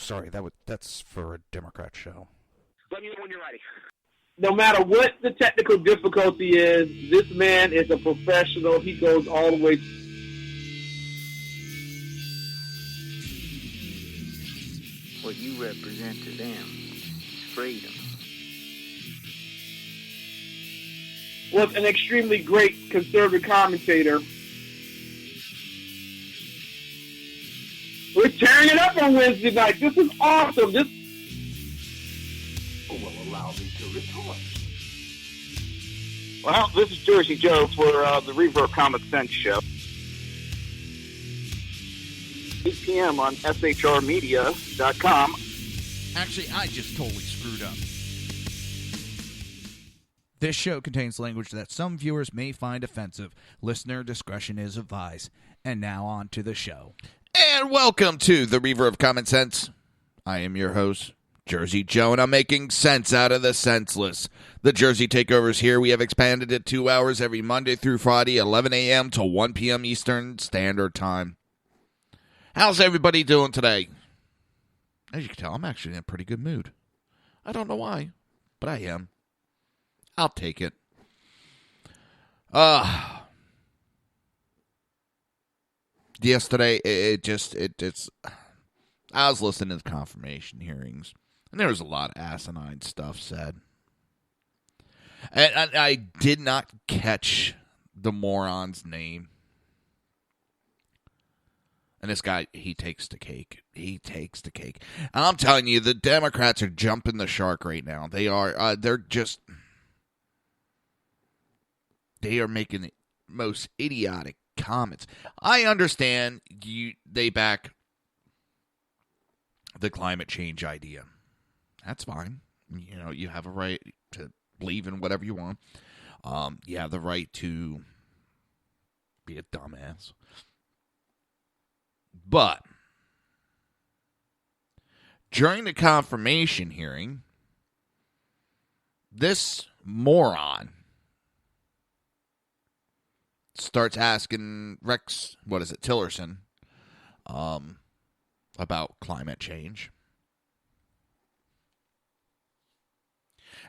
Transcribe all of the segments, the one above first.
sorry, that's for a Democrat show. Let me know when you're ready. No matter what the technical difficulty is, this man is a professional. He goes all the way. What you represent to them is freedom. Was an extremely great conservative commentator. We're tearing it up on Wednesday night. This is awesome. This will allow me to retort. Well, this is Jersey Joe for the Reaver of Common Sense show. 8 p.m. on shrmedia.com. Actually, I just totally screwed up. This show contains language that some viewers may find offensive. Listener discretion is advised. And now on to the show. And welcome to the Reaver of Common Sense. I am your host, Jersey Joe, and I'm making sense out of the senseless. The Jersey Takeover is here. We have expanded it 2 hours every Monday through Friday, 11 a.m. to 1 p.m. Eastern Standard Time. How's everybody doing today? As you can tell, I'm actually in a pretty good mood. I don't know why, but I am. I'll take it. Yesterday, I was listening to the confirmation hearings, and there was a lot of asinine stuff said. And I did not catch the moron's name. And this guy, he takes the cake. He takes the cake. And I'm telling you, the Democrats are jumping the shark right now. They are, they are making the most idiotic comments. I understand they back the climate change idea. That's fine. You know, you have a right to believe in whatever you want. You have the right to be a dumbass. But during the confirmation hearing, this moron starts asking Rex, Tillerson, about climate change.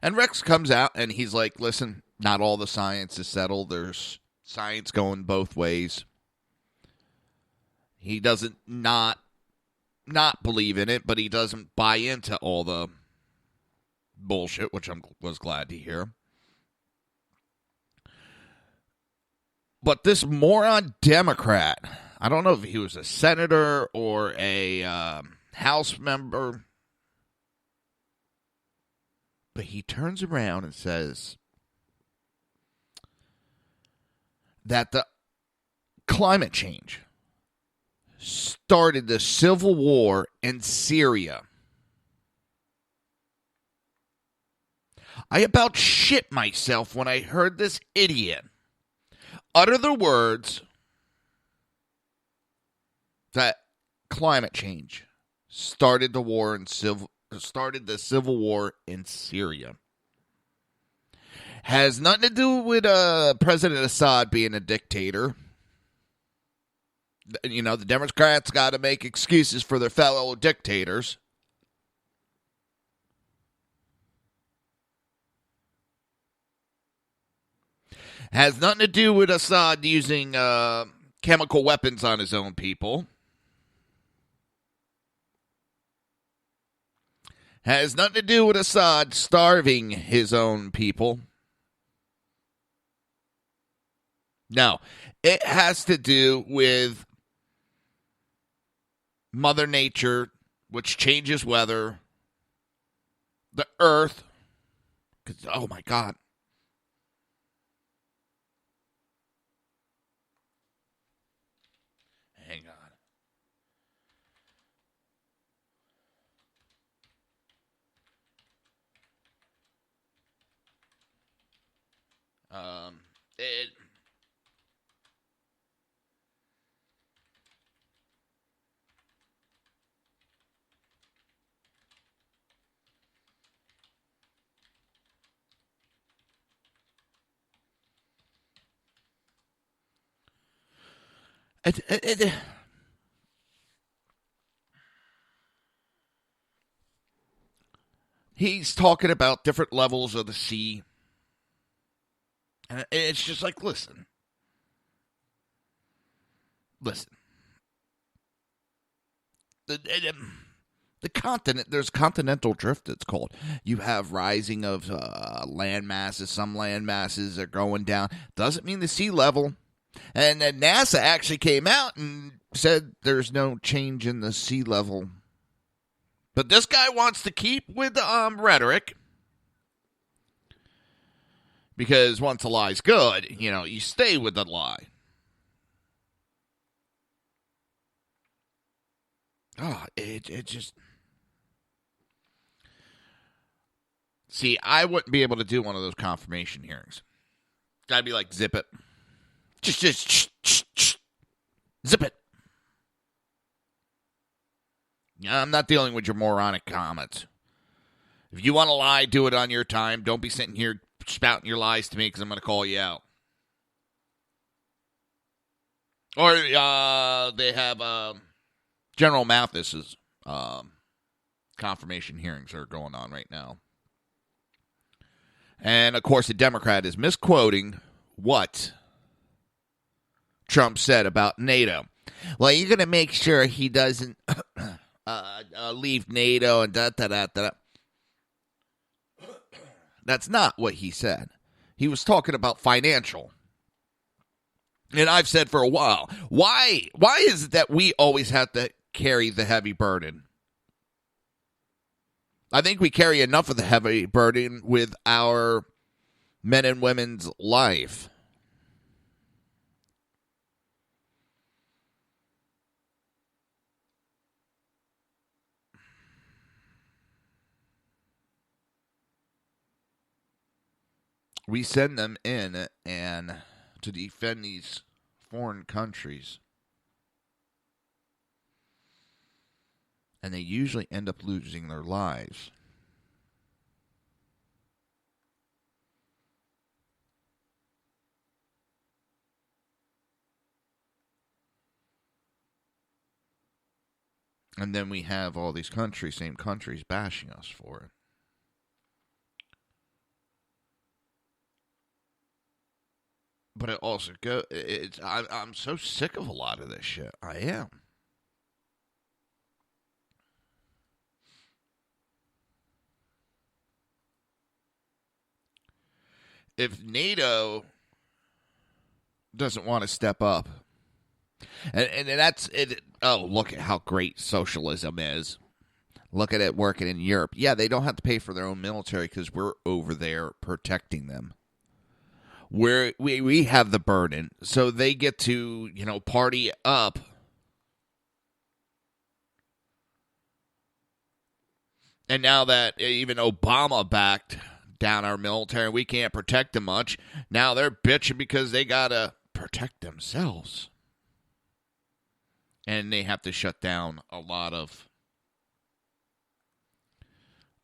And Rex comes out and he's like, listen, not all the science is settled. There's science going both ways. He doesn't not believe in it, but he doesn't buy into all the bullshit, which I was glad to hear. But this moron Democrat, I don't know if he was a senator or a House member, but he turns around and says that the climate change started the civil war in Syria. I about shit myself when I heard this idiot utter the words that climate change started the civil war in Syria. Has nothing to do with President Assad being a dictator. You know, the Democrats got to make excuses for their fellow dictators. Has nothing to do with Assad using chemical weapons on his own people. Has nothing to do with Assad starving his own people. No, it has to do with Mother Nature, which changes weather, the earth. Oh my God. Hang on. he's talking about different levels of the sea. And it's just like, listen. The continent, there's continental drift, it's called. You have rising of land masses. Some land masses are going down. Doesn't mean the sea level. And then NASA actually came out and said there's no change in the sea level. But this guy wants to keep with rhetoric. Because once a lie's good, you stay with the lie. Oh, it just... See, I wouldn't be able to do one of those confirmation hearings. I'd be like, zip it. Just zip it. I'm not dealing with your moronic comments. If you want to lie, do it on your time. Don't be sitting here spouting your lies to me because I'm going to call you out. Or they have General Mathis's confirmation hearings are going on right now. And, of course, the Democrat is misquoting what Trump said about NATO. Well, you're going to make sure he doesn't leave NATO and da-da-da-da. That's not what he said. He was talking about financial. And I've said for a while, why is it that we always have to carry the heavy burden? I think we carry enough of the heavy burden with our men and women's life. We send them in and to defend these foreign countries. And they usually end up losing their lives. And then we have all these same countries bashing us for it. But it also I'm so sick of a lot of this shit. I am. If NATO doesn't want to step up, and that's it. Oh, look at how great socialism is. Look at it working in Europe. Yeah, they don't have to pay for their own military because we're over there protecting them. We have the burden, so they get to, party up. And now that even Obama backed down our military, we can't protect them much. Now they're bitching because they got to protect themselves. And they have to shut down a lot of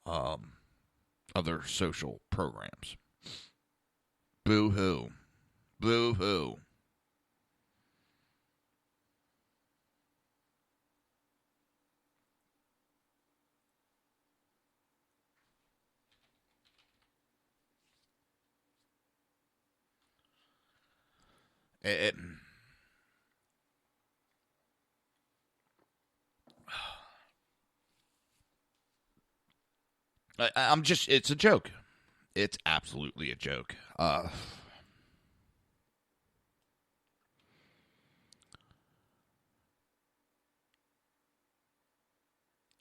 other social programs. Boo-hoo. Boo-hoo. It's a joke. It's absolutely a joke.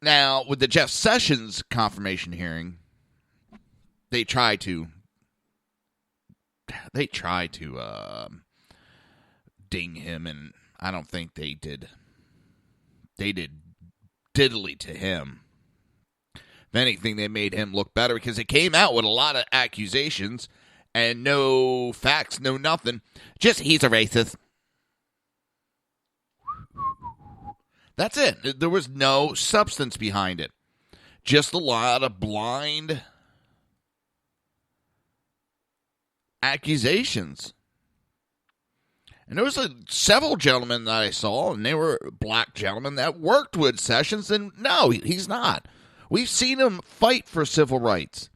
Now, with the Jeff Sessions confirmation hearing, they try to ding him, and I don't think they did. They did diddly to him. If anything, they made him look better because it came out with a lot of accusations and no facts, no nothing. Just, he's a racist. That's it. There was no substance behind it. Just a lot of blind accusations. And there was several gentlemen that I saw, and they were black gentlemen that worked with Sessions, and no, he's not. We've seen him fight for civil rights.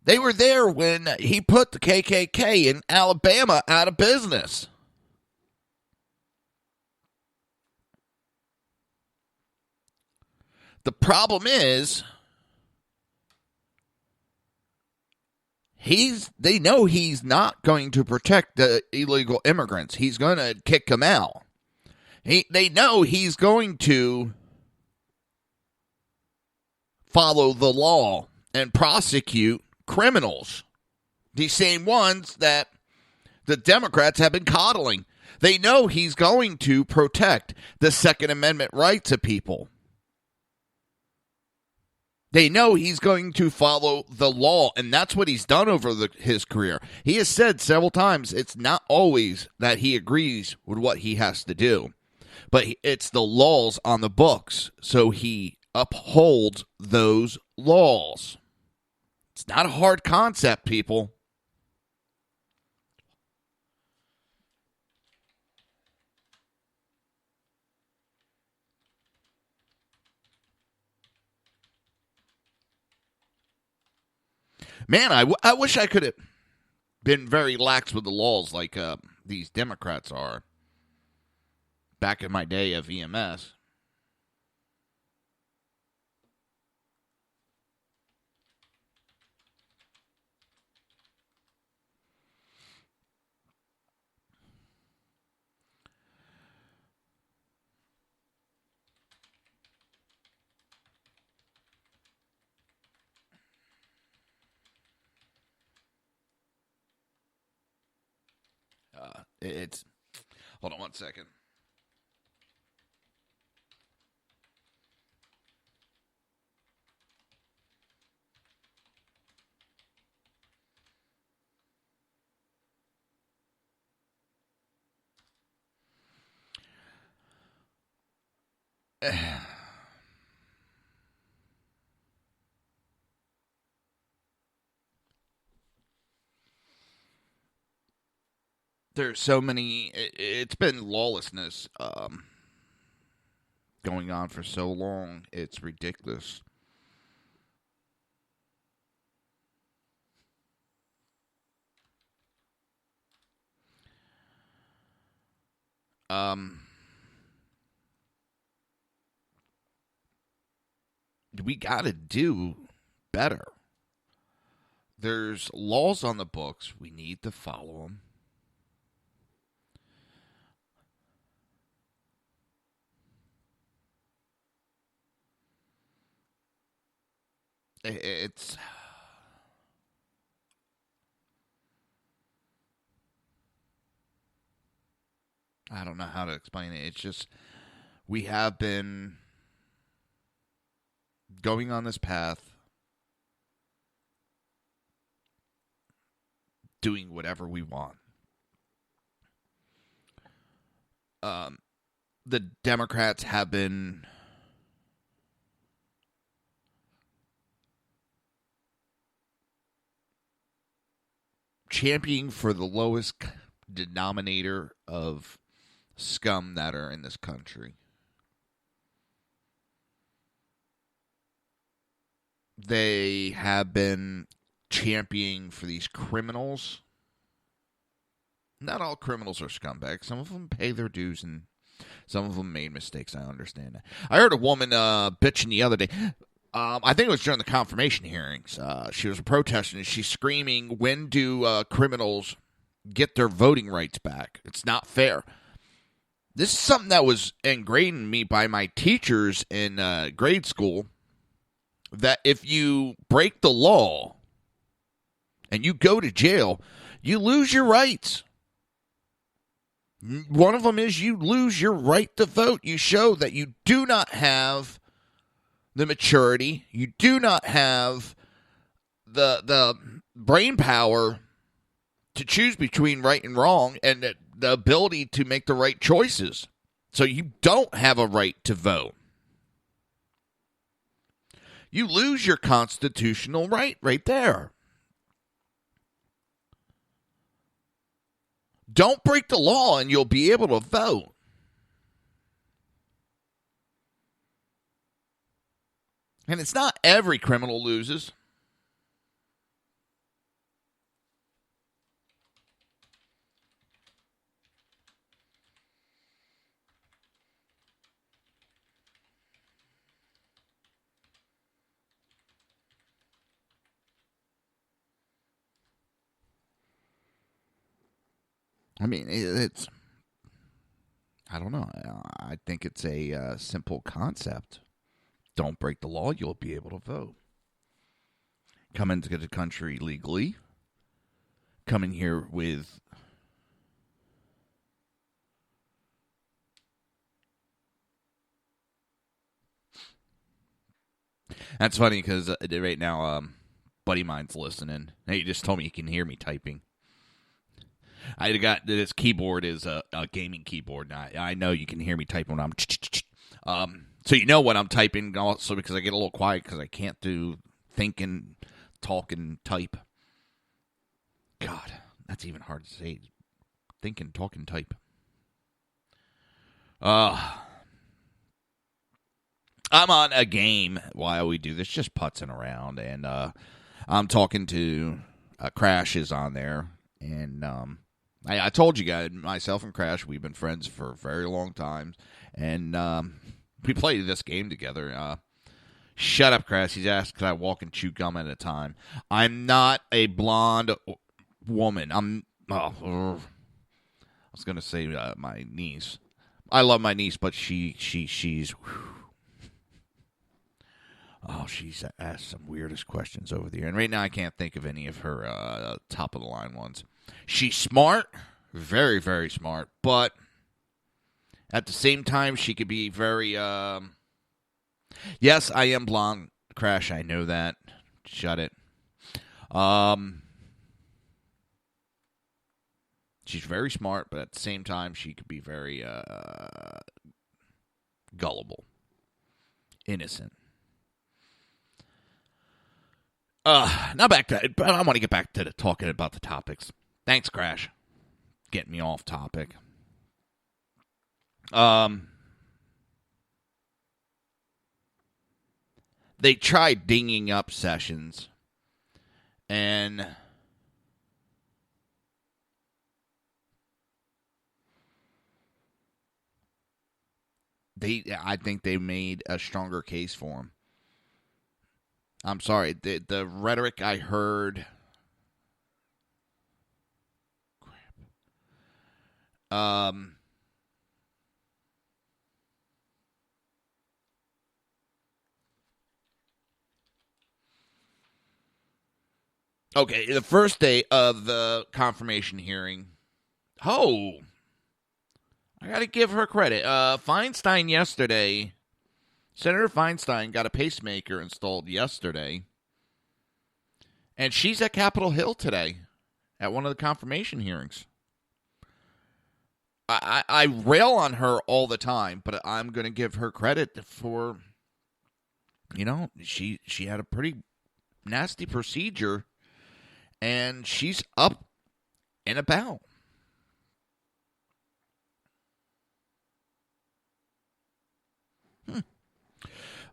They were there when he put the KKK in Alabama out of business. The problem is, they know he's not going to protect the illegal immigrants. He's going to kick them out. They know he's going to follow the law and prosecute criminals. These same ones that the Democrats have been coddling. They know he's going to protect the Second Amendment rights of people. They know he's going to follow the law, and that's what he's done over his career. He has said several times it's not always that he agrees with what he has to do, but it's the laws on the books, so he upholds those laws. It's not a hard concept, people. Man, I wish I could have been very lax with the laws like these Democrats are back in my day of EMS. It's hold on one second. There's so many. It's been lawlessness going on for so long. It's ridiculous. We got to do better. There's laws on the books. We need to follow them. It's I don't know how to explain it. It's just we have been going on this path, doing whatever we want. The Democrats have been championing for the lowest denominator of scum that are in this country. They have been championing for these criminals. Not all criminals are scumbags. Some of them pay their dues and some of them made mistakes. I understand that. I heard a woman bitching the other day. I think it was during the confirmation hearings. She was a protester and she's screaming, when do criminals get their voting rights back? It's not fair. This is something that was ingrained in me by my teachers in grade school, that if you break the law and you go to jail, you lose your rights. One of them is you lose your right to vote. You show that you do not have the maturity, you do not have the brain power to choose between right and wrong, and the ability to make the right choices. So you don't have a right to vote. You lose your constitutional right there. Don't break the law and you'll be able to vote. And it's not every criminal loses. I mean, it's, I don't know. I think it's a simple concept. Don't break the law, you'll be able to vote. Come into the country legally. Come in here with That's funny because right now, buddy of mine's listening. Hey, he just told me he can hear me typing. I got this keyboard is a gaming keyboard, and I know you can hear me typing when I'm. So you know when I'm typing also because I get a little quiet because I can't do think and talk and type. God, that's even hard to say. Think and talk and type. I'm on a game while we do this, just putzing around, and I'm talking to Crash is on there, and I told you guys, myself and Crash, we've been friends for a very long time, and we played this game together. Shut up, Crash. He's asked, could I walk and chew gum at a time? I'm not a blonde woman. I was going to say my niece. I love my niece, but she's... Oh, she's asked some weirdest questions over the year. And right now I can't think of any of her top-of-the-line ones. She's smart, very, very smart, but at the same time she could be very... Yes, I am blonde, Crash, I know that. Shut it. She's very smart, but at the same time she could be very gullible, innocent. Now back to, but I want to get back to talking about the topics. Thanks, Crash. Getting me off topic. They tried dinging up Sessions, and I think they made a stronger case for him. I'm sorry, the rhetoric I heard. Okay, the first day of the confirmation hearing. Oh, I got to give her credit. Feinstein yesterday. Senator Feinstein got a pacemaker installed yesterday, and she's at Capitol Hill today at one of the confirmation hearings. I rail on her all the time, but I'm going to give her credit for, she had a pretty nasty procedure, and she's up and about.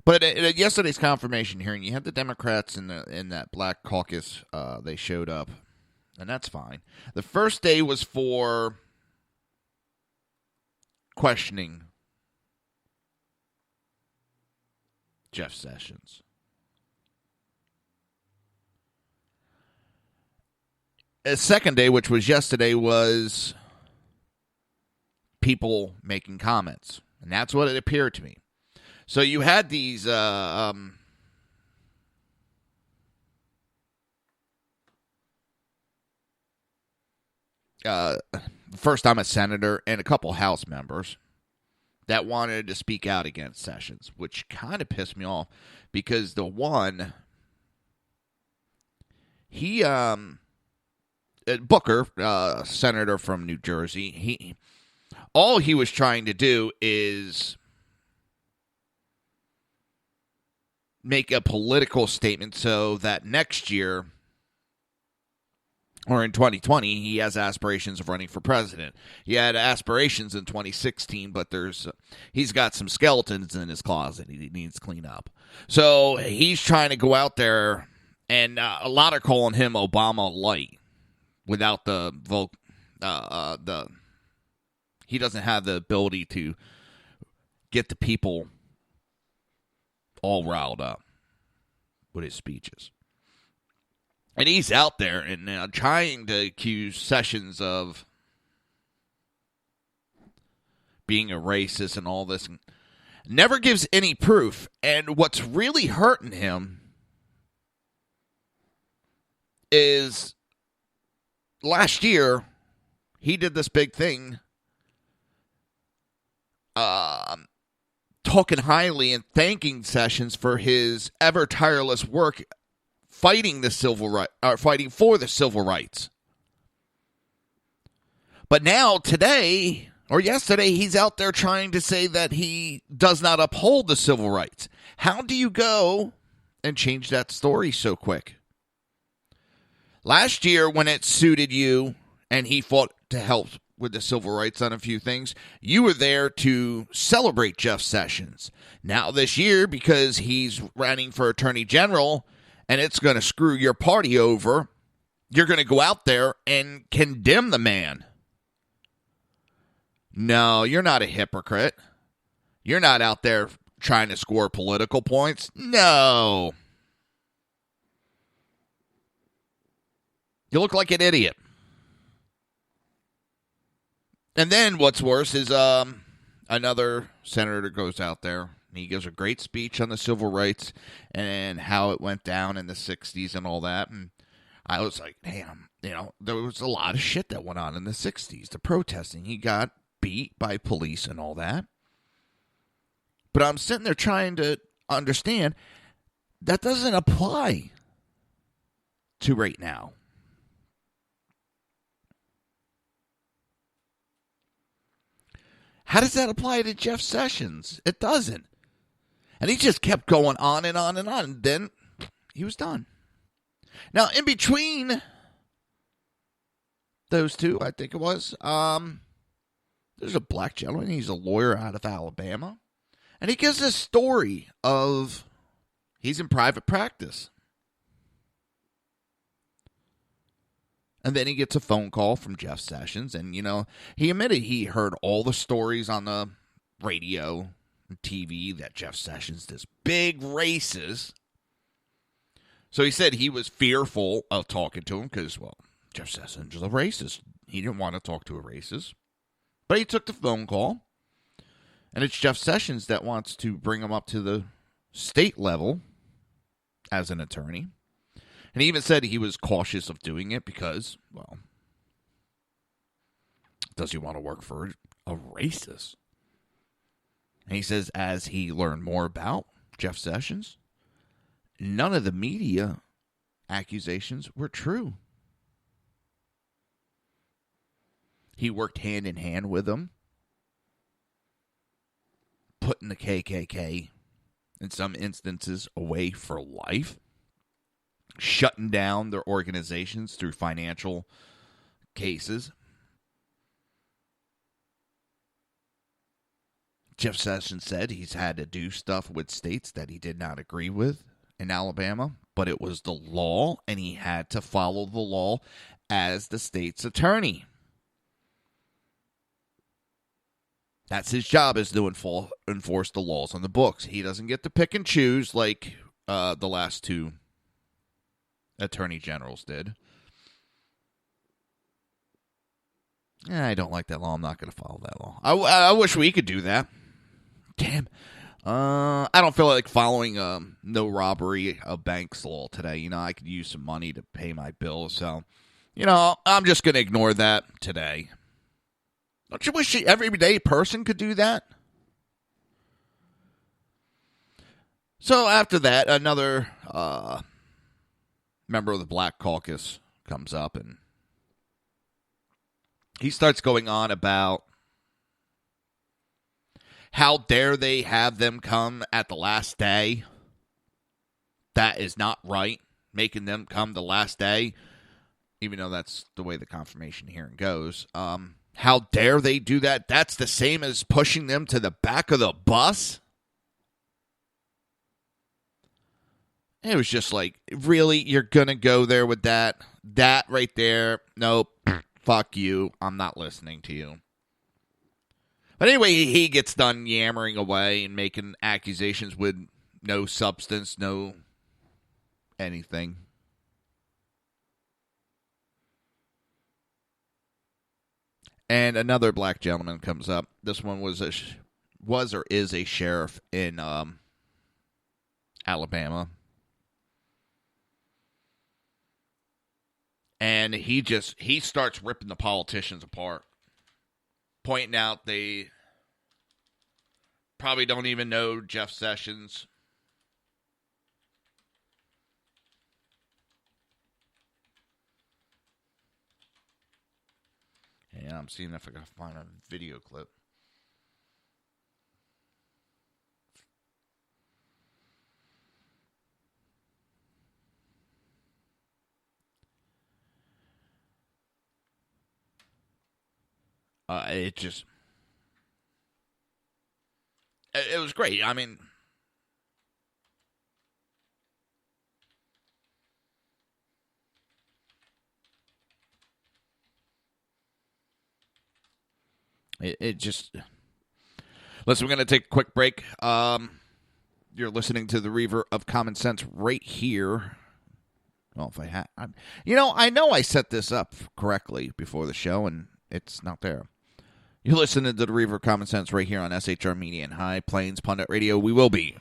But at yesterday's confirmation hearing, you had the Democrats in that black caucus. They showed up, and that's fine. The first day was for questioning Jeff Sessions. The second day, which was yesterday, was people making comments, and that's what it appeared to me. So you had these first time a senator and a couple House members that wanted to speak out against Sessions, which kind of pissed me off because the one, he Booker, senator from New Jersey, all he was trying to do is make a political statement so that next year or in 2020, he has aspirations of running for president. He had aspirations in 2016, but he's got some skeletons in his closet he needs to clean up. So he's trying to go out there, and a lot are calling him Obama light without the he doesn't have the ability to get the people all riled up with his speeches. And he's out there and trying to accuse Sessions of being a racist and all this. And never gives any proof. And what's really hurting him is last year he did this big thing talking highly and thanking Sessions for his ever tireless work fighting for the civil rights. But now, today, or yesterday, he's out there trying to say that he does not uphold the civil rights. How do you go and change that story so quick? Last year, when it suited you and he fought to help with the civil rights on a few things, you were there to celebrate Jeff Sessions. Now this year, because he's running for Attorney General, and it's going to screw your party over, you're going to go out there and condemn the man. No, you're not a hypocrite. You're not out there trying to score political points. No. You look like an idiot. And then what's worse is another senator goes out there. He gives a great speech on the civil rights and how it went down in the 60s and all that. And I was like, damn, there was a lot of shit that went on in the 60s. The protesting. He got beat by police and all that. But I'm sitting there trying to understand that doesn't apply to right now. How does that apply to Jeff Sessions? It doesn't. And he just kept going on and on and on. And then he was done. Now, in between those two, I think it was, there's a black gentleman. He's a lawyer out of Alabama. And he gives this story of he's in private practice. And then he gets a phone call from Jeff Sessions. And, he admitted he heard all the stories on the radio TV that Jeff Sessions, this big racist. So he said he was fearful of talking to him because, Jeff Sessions is a racist. He didn't want to talk to a racist. But he took the phone call. And it's Jeff Sessions that wants to bring him up to the state level as an attorney. And he even said he was cautious of doing it because, does he want to work for a racist? And he says as he learned more about Jeff Sessions, none of the media accusations were true. He worked hand in hand with them, putting the KKK, in some instances, away for life, shutting down their organizations through financial cases. Jeff Sessions said he's had to do stuff with states that he did not agree with in Alabama, but it was the law, and he had to follow the law as the state's attorney. That's his job, is to enforce the laws on the books. He doesn't get to pick and choose like the last two attorney generals did. I don't like that law. I'm not going to follow that law. I wish we could do that. Damn. I don't feel like following no robbery of banks law today. I could use some money to pay my bills. So, I'm just going to ignore that today. Don't you wish every everyday person could do that? So after that, another member of the Black Caucus comes up and he starts going on about how dare they have them come at the last day. That is not right. Making them come the last day. even though that's the way the confirmation hearing goes. How dare they do that? That's the same as pushing them to the back of the bus? It was just like, really? You're going to go there with that? That right there? Nope. Fuck you. I'm not listening to you. But anyway, he gets done yammering away and making accusations with no substance, no anything. And another black gentleman comes up. This one was or is a sheriff in Alabama. And he starts ripping the politicians apart, pointing out they probably don't even know Jeff Sessions. And I'm seeing if I can find a video clip. It was great. I mean, it just. Listen, we're going to take a quick break. You're listening to the Reaver of Common Sense right here. Well, if I had, I know I set this up correctly before the show, and it's not there. You're listening to the Reaver of Common Sense right here on SHR Media and High Plains Pundit Radio. We will be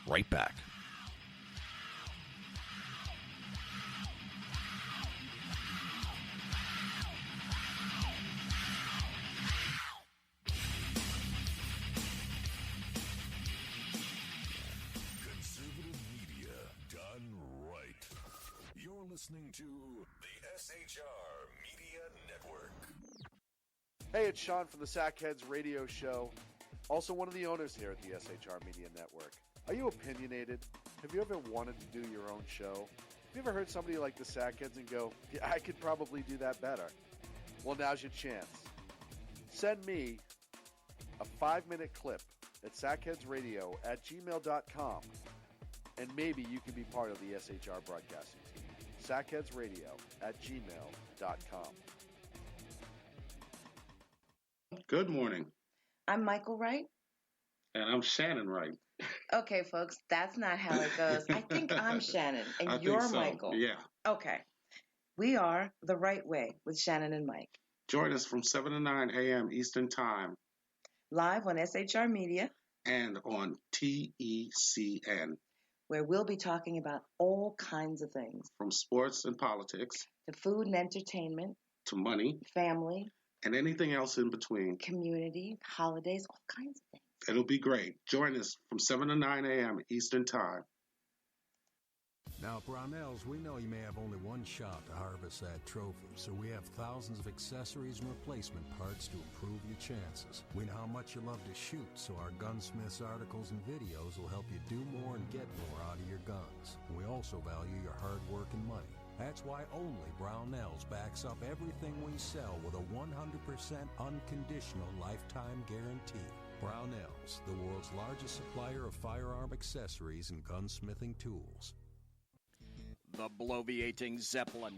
right back. Conservative media done right. You're listening to the SHR Media Network. Hey, it's Sean from the Sackheads Radio Show, also one of the owners here at the SHR Media Network. Are you opinionated? Have you ever wanted to do your own show? Have you ever heard somebody like the Sackheads and go, yeah, I could probably do that better? Well, now's your chance. Send me a 5-minute clip at sackheadsradio@gmail.com, and maybe you can be part of the SHR broadcasting team. sackheadsradio@gmail.com. Good morning. I'm Michael Wright. And I'm Shannon Wright. Okay, folks, that's not how it goes. I think I'm Shannon, and you're think so. Michael. Yeah. Okay. We are The Right Way with Shannon and Mike. Join us from 7 to 9 a.m. Eastern Time. Live on SHR Media. And on TECN. Where we'll be talking about all kinds of things. From sports and politics. To food and entertainment. To money. Family. And anything else in between. Community, holidays, all kinds of things. It'll be great. Join us from 7 to 9 a.m. Eastern Time. Now, at Brownells, we know you may have only one shot to harvest that trophy, so we have thousands of accessories and replacement parts to improve your chances. We know how much you love to shoot, so our Gunsmiths articles and videos will help you do more and get more out of your guns. We also value your hard work and money. That's why only Brownells backs up everything we sell with a 100% unconditional lifetime guarantee. Brownells, the world's largest supplier of firearm accessories and gunsmithing tools. The bloviating Zeppelin.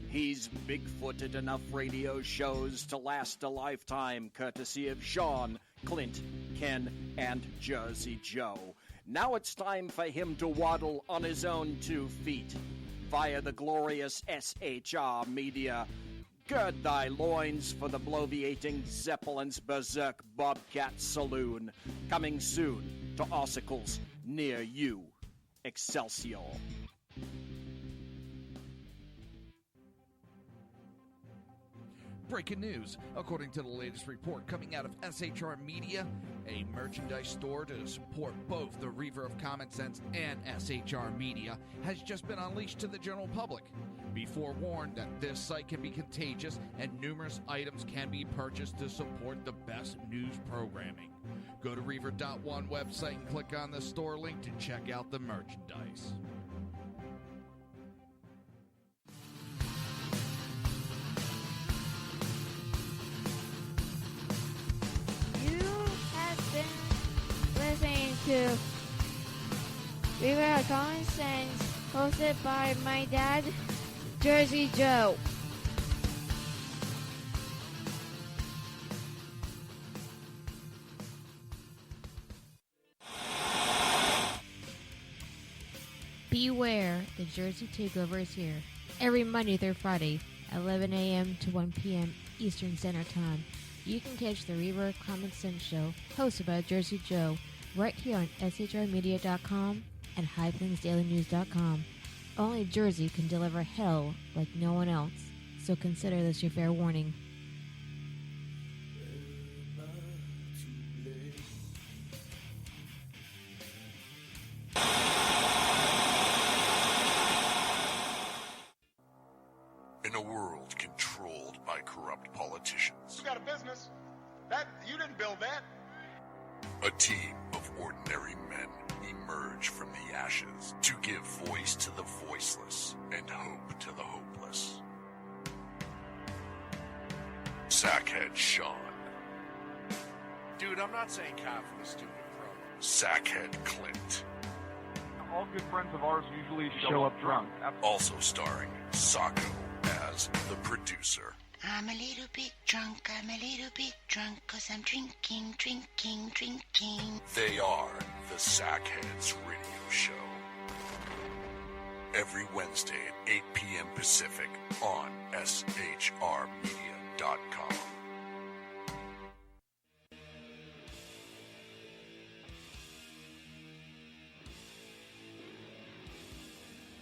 He's big-footed enough radio shows to last a lifetime, courtesy of Sean, Clint, Ken, and Jersey Joe. Now it's time for him to waddle on his own 2 feet. Via the glorious SHR Media. Gird thy loins for the bloviating Zeppelin's Berserk Bobcat Saloon. Coming soon to Ossicles near you. Excelsior. Breaking news. According to the latest report coming out of SHR Media, a merchandise store to support both the Reaver of Common Sense and SHR Media has just been unleashed to the general public. Be forewarned that this site can be contagious and numerous items can be purchased to support the best news programming. Go to Reaver.one website and click on the store link to check out the merchandise. to Reaver of Common Sense, hosted by my dad, Jersey Joe. Beware, the Jersey Takeover is here. Every Monday through Friday, 11 a.m. to 1 p.m. Eastern Standard Time. You can catch the Reaver of Common Sense show, hosted by Jersey Joe, right here on shrmedia.com and highplainsdailynews.com. Only Jersey can deliver hell like no one else, so consider this your fair warning. In a world controlled by corrupt politicians, You got a business. That you didn't build that. a team of ordinary men emerge from the ashes to give voice to the voiceless and hope to the hopeless. Sackhead Sean, Dude, I'm not saying cow for the stupid pro. Sackhead Clint, All good friends of ours usually show up drunk. also starring Sacco as the producer. I'm a little bit drunk, 'cause I'm drinking. They are the Sackheads Radio Show. Every Wednesday at 8 p.m. Pacific on shrmedia.com.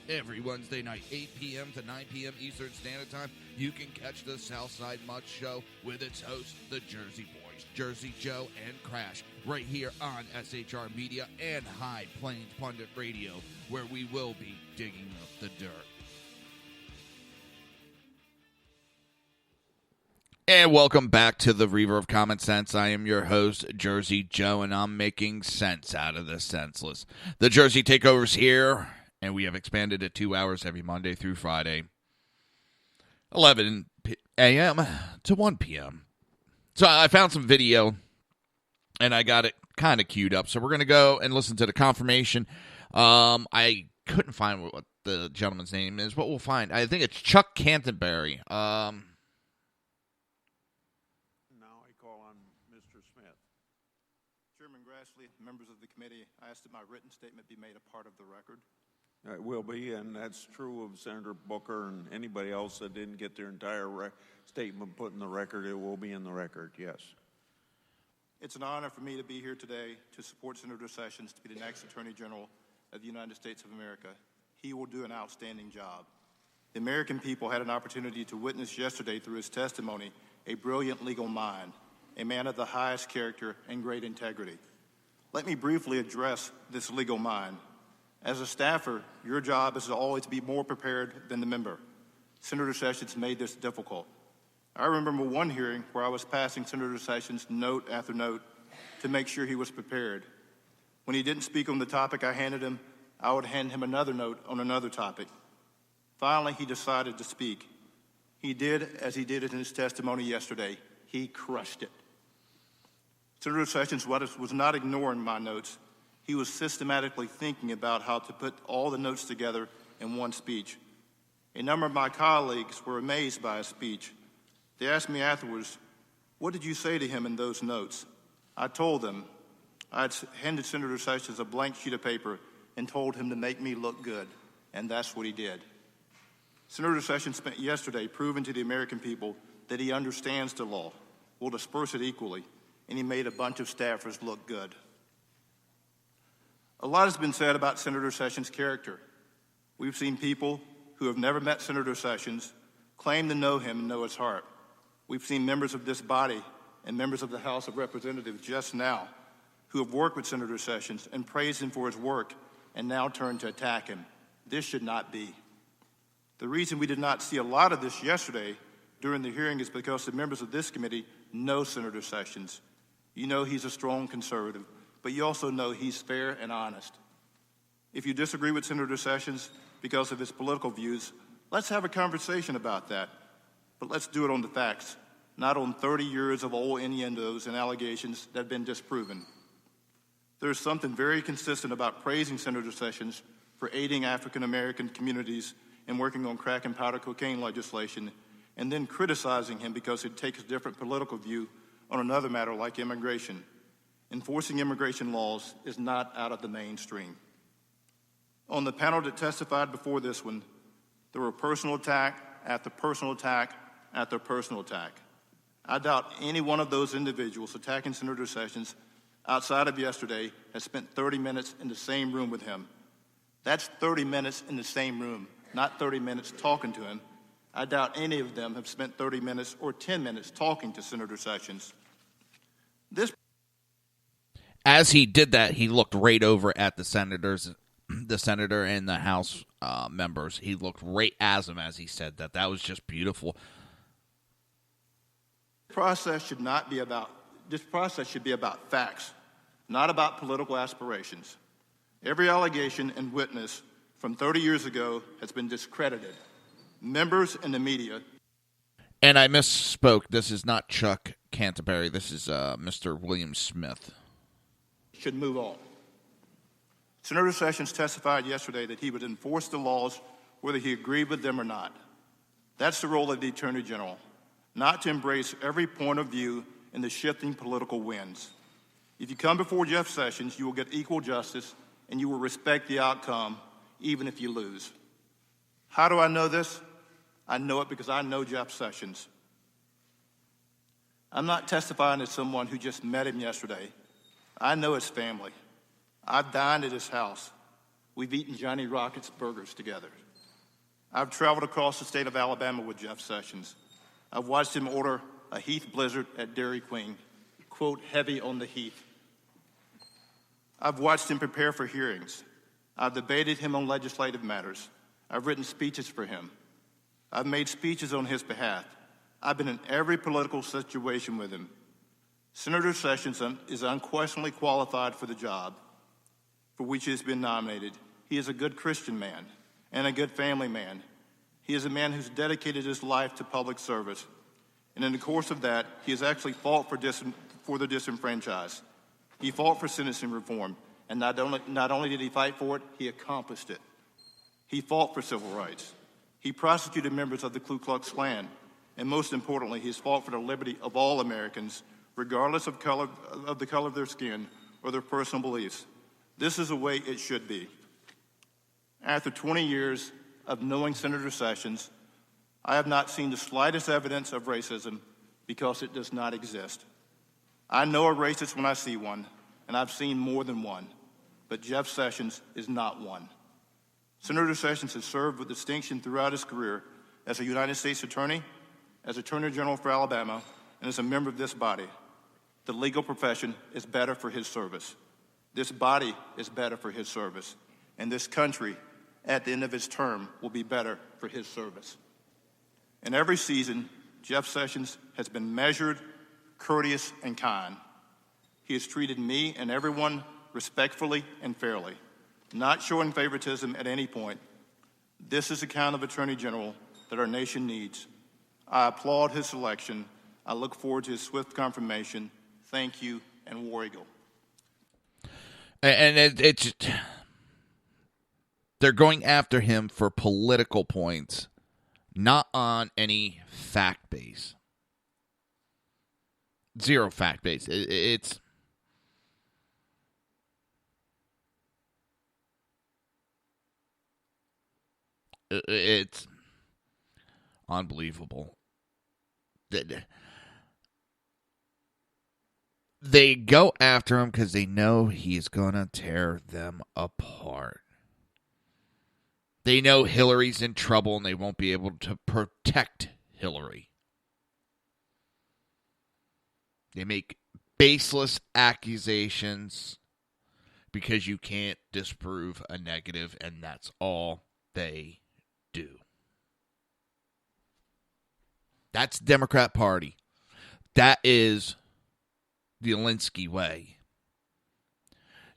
Every Wednesday night, 8 p.m. to 9 p.m. Eastern Standard Time, you can catch the Southside Mutt Show with its hosts, the Jersey Boys, Jersey Joe and Crash, right here on SHR Media and High Plains Pundit Radio, where we will be digging up the dirt. And welcome back to the Reaver of Common Sense. I am your host, Jersey Joe, and I'm making sense out of the senseless. The Jersey Takeover's here, and we have expanded it 2 hours every Monday through Friday, 11 a.m. to 1 p.m. So I found some video, and I got it kind of queued up. So we're going to go and listen to the confirmation. I couldn't find what the gentleman's name is. What we'll find, I think it's Chuck Canterbury. Now I call on Mr. Smith. Chairman Grassley, members of the committee, I ask that my written statement be made a part of the record. It will be, and that's true of Senator Booker and anybody else that didn't get their entire statement put in the record. It will be in the record, yes. It's an honor for me to be here today to support Senator Sessions to be the next Attorney General of the United States of America. He will do an outstanding job. The American people had an opportunity to witness yesterday through his testimony a brilliant legal mind, a man of the highest character and great integrity. Let me briefly address this legal mind. As a staffer, your job is to always be more prepared than the member. Senator Sessions made this difficult. I remember one hearing where I was passing Senator Sessions note after note to make sure he was prepared. When he didn't speak on the topic I handed him, I would hand him another note on another topic. Finally, he decided to speak. He did as he did in his testimony yesterday. He crushed it. Senator Sessions was not ignoring my notes. He was systematically thinking about how to put all the notes together in one speech. A number of my colleagues were amazed by his speech. They asked me afterwards, "What did you say to him in those notes?" I told them I had handed Senator Sessions a blank sheet of paper and told him to make me look good, and that's what he did. Senator Sessions spent yesterday proving to the American people that he understands the law, will disperse it equally, and he made a bunch of staffers look good. A lot has been said about Senator Sessions' character. We've seen people who have never met Senator Sessions claim to know him and know his heart. We've seen members of this body and members of the House of Representatives just now who have worked with Senator Sessions and praised him for his work and now turn to attack him. This should not be. The reason we did not see a lot of this yesterday during the hearing is because the members of this committee know Senator Sessions. You know he's a strong conservative, but you also know he's fair and honest. If you disagree with Senator Sessions because of his political views, let's have a conversation about that. But let's do it on the facts, not on 30 years of old innuendos and allegations that have been disproven. There's something very consistent about praising Senator Sessions for aiding African American communities in working on crack and powder cocaine legislation, and then criticizing him because he takes a different political view on another matter like immigration. Enforcing immigration laws is not out of the mainstream. On the panel that testified before this one, there were personal attack after personal attack after personal attack. I doubt any one of those individuals attacking Senator Sessions outside of yesterday has spent 30 minutes in the same room with him. That's 30 minutes in the same room, not 30 minutes talking to him. I doubt any of them have spent 30 minutes or 10 minutes talking to Senator Sessions. As he did that, he looked right over at the senator and the House members. He looked right at them as he said that. That was just beautiful. This process should be about facts, not about political aspirations. Every allegation and witness from 30 years ago has been discredited. Members in the media. And I misspoke. This is not Chuck Canterbury. This is Mr. William Smith. Should move on. Senator Sessions testified yesterday that he would enforce the laws whether he agreed with them or not. That's the role of the Attorney General, not to embrace every point of view in the shifting political winds. If you come before Jeff Sessions, you will get equal justice and you will respect the outcome even if you lose. How do I know this? I know it because I know Jeff Sessions. I'm not testifying as someone who just met him yesterday. I know his family. I've dined at his house. We've eaten Johnny Rockets burgers together. I've traveled across the state of Alabama with Jeff Sessions. I've watched him order a Heath Blizzard at Dairy Queen, quote, heavy on the Heath. I've watched him prepare for hearings. I've debated him on legislative matters. I've written speeches for him. I've made speeches on his behalf. I've been in every political situation with him. Senator Sessions is unquestionably qualified for the job for which he has been nominated. He is a good Christian man and a good family man. He is a man who's dedicated his life to public service. And in the course of that, he has actually fought for the disenfranchised. He fought for sentencing reform. And not only did he fight for it, he accomplished it. He fought for civil rights. He prosecuted members of the Ku Klux Klan. And most importantly, he has fought for the liberty of all Americans, regardless of the color of their skin or their personal beliefs. This is the way it should be. After 20 years of knowing Senator Sessions, I have not seen the slightest evidence of racism because it does not exist. I know a racist when I see one, and I've seen more than one, but Jeff Sessions is not one. Senator Sessions has served with distinction throughout his career as a United States Attorney, as Attorney General for Alabama, and as a member of this body. The legal profession is better for his service. This body is better for his service. And this country, at the end of his term, will be better for his service. In every season, Jeff Sessions has been measured, courteous, and kind. He has treated me and everyone respectfully and fairly, not showing favoritism at any point. This is the kind of Attorney General that our nation needs. I applaud his selection. I look forward to his swift confirmation. Thank you, and War Eagle. And it's they're going after him for political points, not on any fact base. Zero fact base. It's unbelievable. They go after him because they know he's going to tear them apart. They know Hillary's in trouble and they won't be able to protect Hillary. They make baseless accusations because you can't disprove a negative, and that's all they do. That's the Democrat Party. That is the Alinsky way.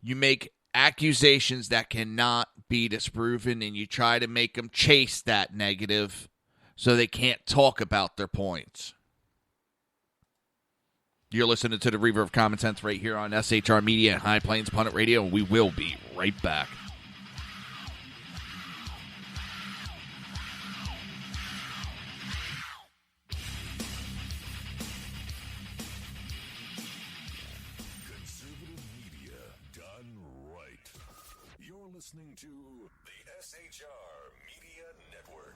You make accusations that cannot be disproven, and you try to make them chase that negative so they can't talk about their points. You're listening to the Reaver of Common Sense right here on SHR Media and High Plains Pundit Radio, and we will be right back. Conservative media done right. You're listening to the SHR Media Network.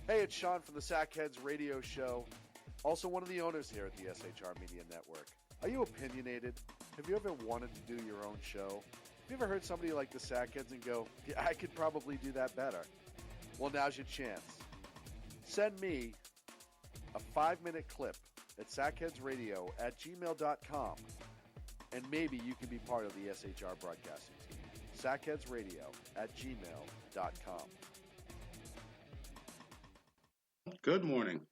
Hey, it's Sean from the Sackheads Radio Show. Also one of the owners here at the SHR Media Network. Are you opinionated? Have you ever wanted to do your own show? Have you ever heard somebody like the Sackheads and go, yeah, I could probably do that better? Well, now's your chance. Send me a 5-minute clip at sackheadsradio@gmail.com, and maybe you can be part of the SHR broadcasting team. sackheadsradio@gmail.com. Good morning.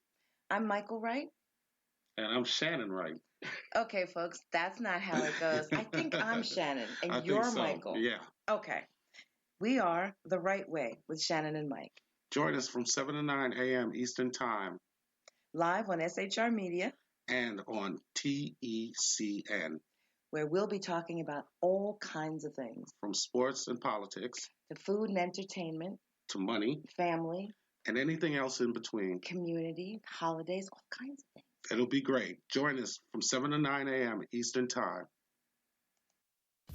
I'm Michael Wright. And I'm Shannon Wright. Okay, folks, that's not how it goes. I think I'm Shannon, and you're Michael. Yeah. Okay. We are The Right Way with Shannon and Mike. Join us from 7 to 9 a.m. Eastern Time. Live on SHR Media. And on TECN. Where we'll be talking about all kinds of things. From sports and politics. To food and entertainment. To money. Family. And anything else in between. Community, holidays, all kinds of things. It'll be great. Join us from 7 to 9 a.m. Eastern Time.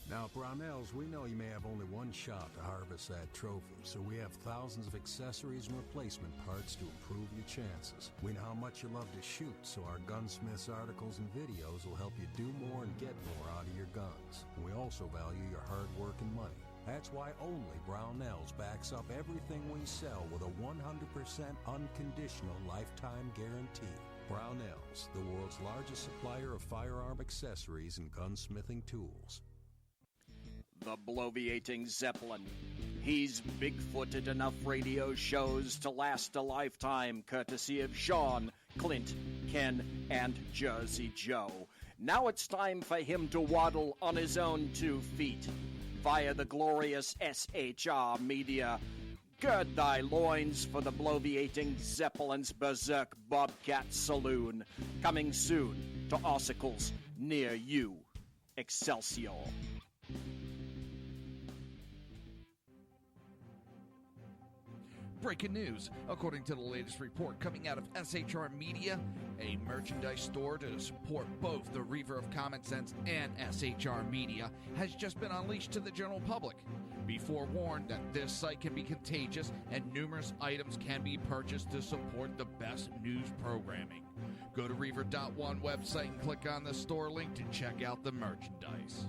Now, Brownells, we know you may have only one shot to harvest that trophy, so we have thousands of accessories and replacement parts to improve your chances. We know how much you love to shoot, so our gunsmiths articles and videos will help you do more and get more out of your guns. We also value your hard work and money. That's why only Brownells backs up everything we sell with a 100% unconditional lifetime guarantee. Brownells, the world's largest supplier of firearm accessories and gunsmithing tools. The bloviating Zeppelin. He's big-footed enough radio shows to last a lifetime, courtesy of Sean, Clint, Ken, and Jersey Joe. Now it's time for him to waddle on his own 2 feet via the glorious SHR Media. Gird thy loins for the bloviating Zeppelin's Berserk Bobcat Saloon. Coming soon to ossicles near you. Excelsior. Breaking news. According to the latest report coming out of SHR Media, a merchandise store to support both the Reaver of Common Sense and SHR Media has just been unleashed to the general public. Be forewarned that this site can be contagious and numerous items can be purchased to support the best news programming. Go to Reaver.one website and click on the store link to check out the merchandise.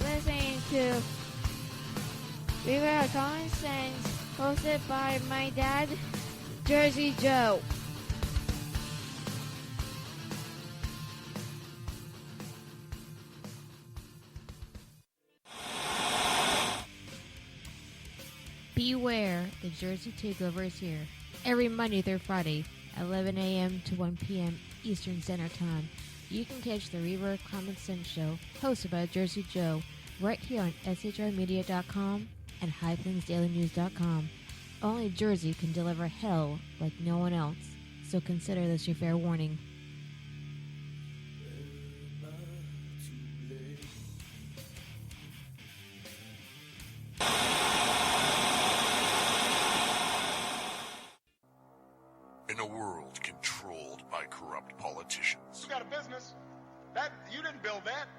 Listening to Reaver of Common Sense, hosted by my dad, Jersey Joe. Beware, the Jersey Takeover is here. Every Monday through Friday, 11 a.m. to 1 p.m. Eastern Standard Time. You can catch the Reaver of Common Sense show, hosted by Jersey Joe, right here on shrmedia.com and highplainsdailynews.com. Only Jersey can deliver hell like no one else, so consider this your fair warning. In a world controlled by corrupt politicians, You got a business. That you didn't build that.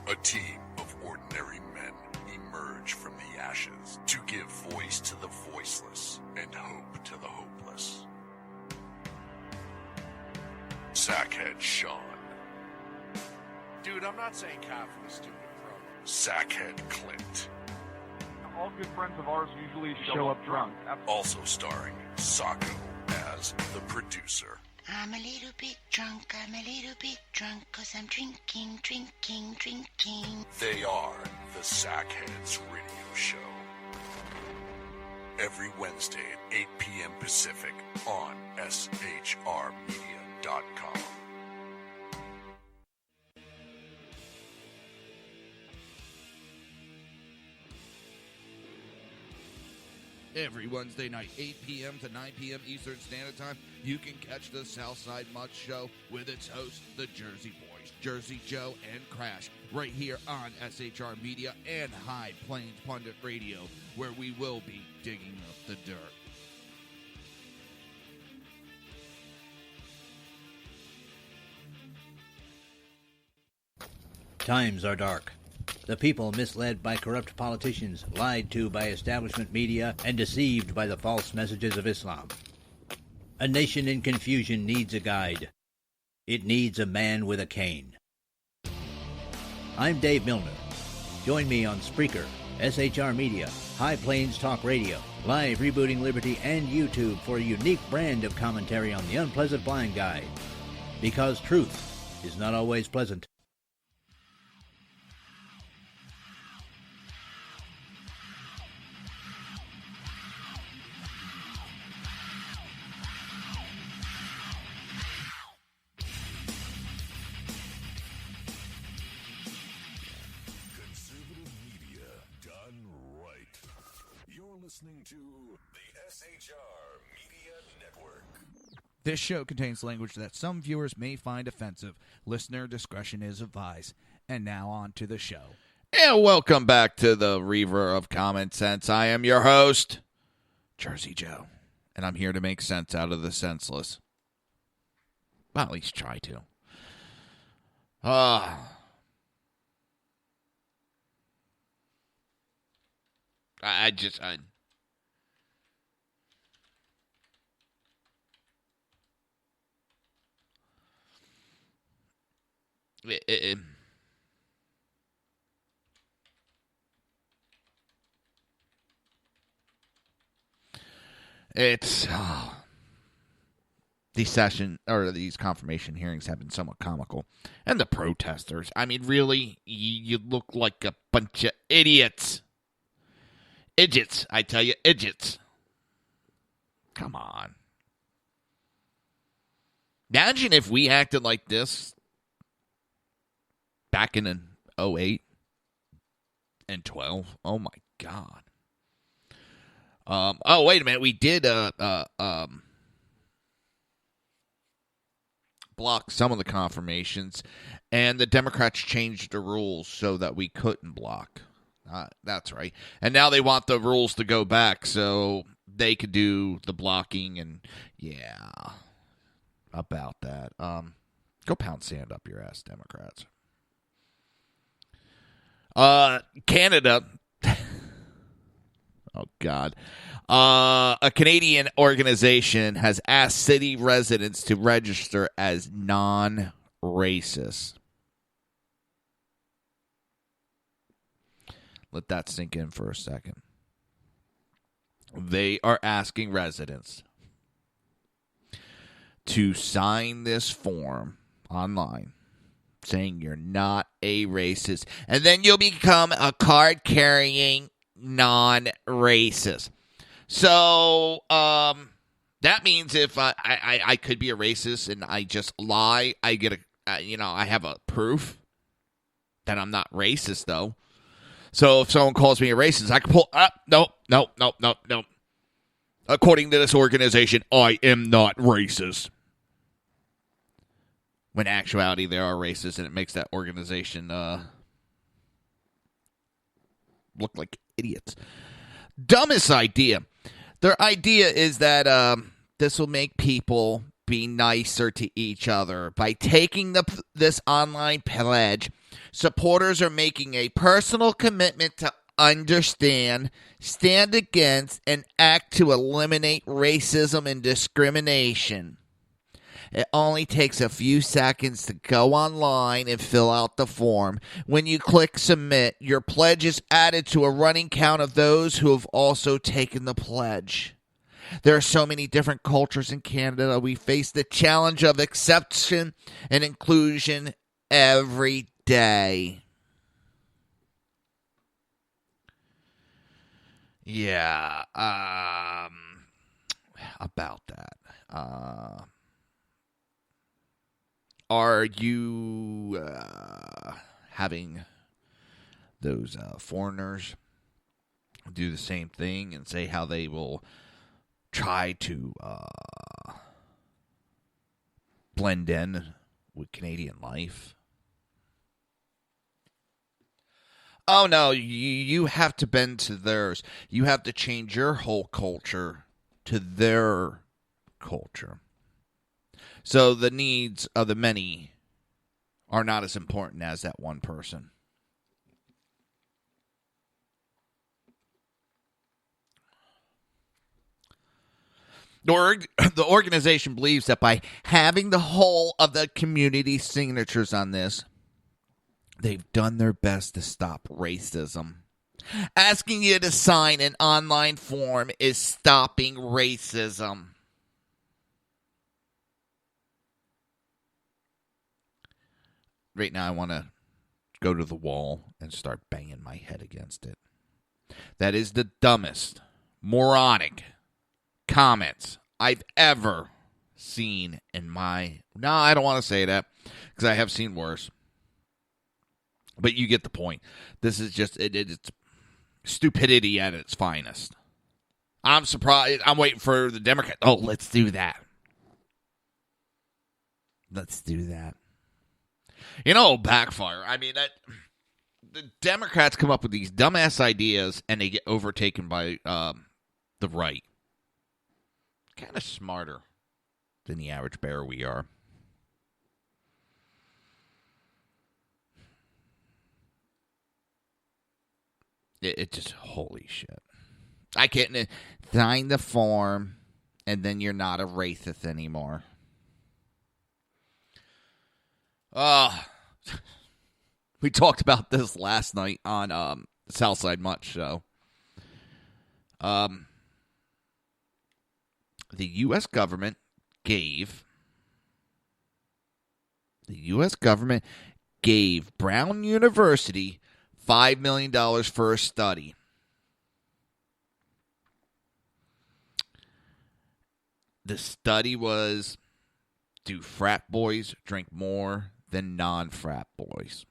a team of ordinary men emerge from the ashes to give voice to the voiceless and hope to the hopeless. Sackhead Sean, Dude, I'm not saying cow for the stupid program. Sackhead Clint, All good friends of ours usually show up drunk. also starring Sacco as the producer. I'm a little bit drunk, I'm a little bit drunk, 'cause I'm drinking, drinking, drinking. They are the Sackheads Radio Show. Every Wednesday at 8 p.m. Pacific on shrmedia.com. Every Wednesday night, 8 p.m. to 9 p.m. Eastern Standard Time, you can catch the Southside Mutt Show with its hosts, the Jersey Boys, Jersey Joe and Crash, right here on SHR Media and High Plains Pundit Radio, where we will be digging up the dirt. Times are dark. The people misled by corrupt politicians, lied to by establishment media, and deceived by the false messages of Islam. A nation in confusion needs a guide. It needs a man with a cane. I'm Dave Milner. Join me on Spreaker, SHR Media, High Plains Talk Radio, Live Rebooting Liberty, and YouTube for a unique brand of commentary on the unpleasant blind guide. Because truth is not always pleasant. Listening to the SHR Media Network. This show contains language that some viewers may find offensive. Listener discretion is advised. And now on to the show. And welcome back to the Reaver of Common Sense. I am your host, Jersey Joe. And I'm here to make sense out of the senseless. Well, at least try to. These confirmation hearings have been somewhat comical. And the protesters, I mean, really, you look like a bunch of idiots. Idiots, I tell you, idiots. Come on. Imagine if we acted like this back in 2008 and 12. Oh, my God. Wait a minute. We did block some of the confirmations, and the Democrats changed the rules so that we couldn't block. That's right. And now they want the rules to go back so they could do the blocking, and yeah, about that. Go pound sand up your ass, Democrats. Canada. Oh, God. A Canadian organization has asked city residents to register as non-racist. Let that sink in for a second. They are asking residents to sign this form online saying you're not a racist, and then you'll become a card-carrying non-racist. So, that means if I could be a racist and I just lie, I get I have a proof that I'm not racist, though. So if someone calls me a racist, I can pull up. No. According to this organization, I am not racist. When in actuality, they are racist, and it makes that organization look like idiots. Dumbest idea. Their idea is that this will make people be nicer to each other. By taking this online pledge, supporters are making a personal commitment to understand, stand against, and act to eliminate racism and discrimination. It only takes a few seconds to go online and fill out the form. When you click submit, your pledge is added to a running count of those who have also taken the pledge. There are so many different cultures in Canada. We face the challenge of acceptance and inclusion every day. Yeah, about that. Are you having those foreigners do the same thing and say how they will try to blend in with Canadian life. Oh, no, you have to bend to theirs. You have to change your whole culture to their culture. So the needs of the many are not as important as that one person. The organization believes that by having the whole of the community signatures on this, they've done their best to stop racism. Asking you to sign an online form is stopping racism. Right now, I want to go to the wall and start banging my head against it. That is the dumbest, moronic comments I've ever seen in my... No, I don't want to say that because I have seen worse. But you get the point. This is just... It's stupidity at its finest. I'm surprised. I'm waiting for the Democrat. Oh, let's do that. Let's do that. You know, backfire. I mean, the Democrats come up with these dumbass ideas and they get overtaken by the right. Kind of smarter than the average bear we are. It just, holy shit. I can't sign the form and then you're not a racist anymore. We talked about this last night on Southside Much Show. The U.S. government gave Brown University $5 million for a study. The study was, do frat boys drink more than non-frat boys?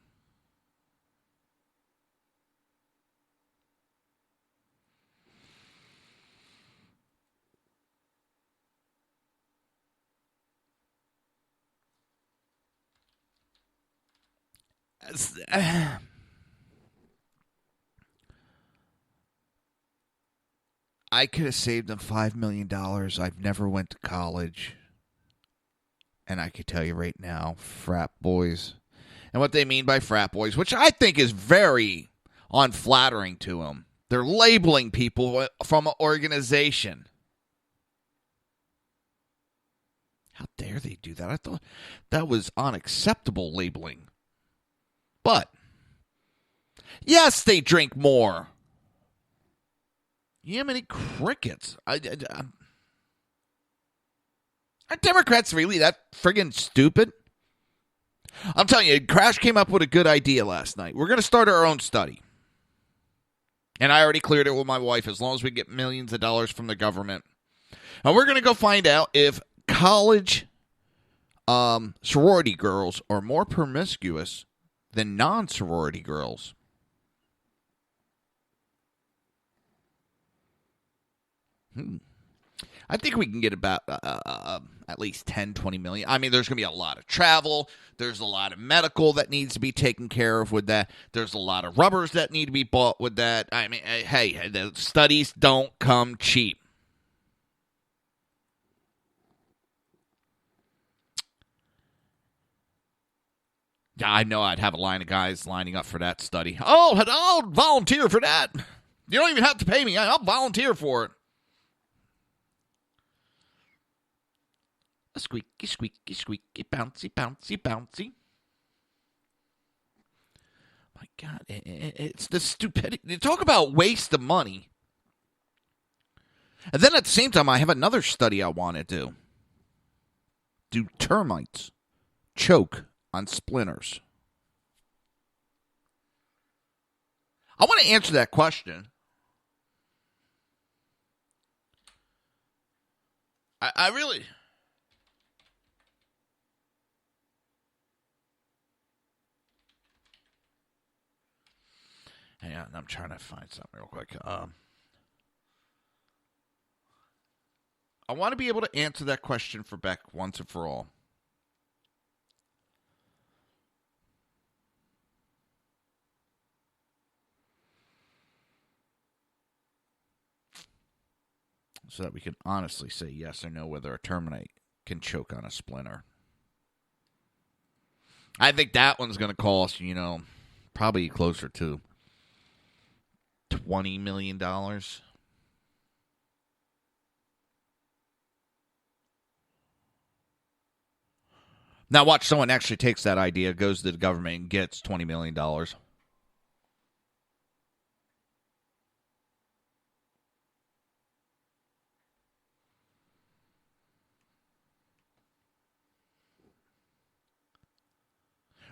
I could have saved them $5 million. I've never went to college. And I could tell you right now, frat boys, and what they mean by frat boys, which I think is very unflattering to them. They're labeling people from an organization. How dare they do that? I thought that was unacceptable labeling. But, yes, they drink more. Yeah, many crickets. Are Democrats really that friggin' stupid? I'm telling you, Crash came up with a good idea last night. We're going to start our own study. And I already cleared it with my wife as long as we get millions of dollars from the government. And we're going to go find out if college sorority girls are more promiscuous than non-sorority girls. I think we can get about at least 10, 20 million. I mean, there's going to be a lot of travel. There's a lot of medical that needs to be taken care of with that. There's a lot of rubbers that need to be bought with that. I mean, hey, the studies don't come cheap. Yeah, I know I'd have a line of guys lining up for that study. Oh, I'll volunteer for that. You don't even have to pay me. I'll volunteer for it. Squeaky, squeaky, squeaky, bouncy, bouncy, bouncy. My God, it's the stupidity. You talk about waste of money. And then at the same time, I have another study I want to do. Do termites choke on splinters? I want to answer that question. I really... Hang on, I'm trying to find something real quick. I want to be able to answer that question for Beck once and for all. So that we can honestly say yes or no whether a terminate can choke on a splinter. I think that one's going to cost, probably closer to $20 million. Now watch someone actually takes that idea, goes to the government, and gets $20 million.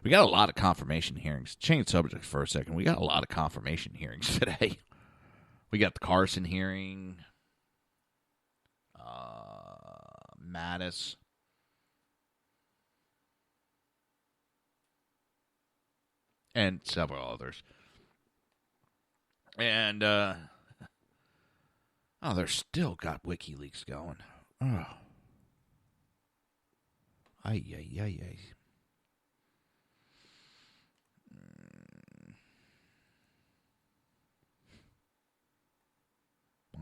We got a lot of confirmation hearings. Change subject for a second. We got a lot of confirmation hearings today. We got the Carson hearing, Mattis, and several others. And, they're still got WikiLeaks going. Oh. Ay.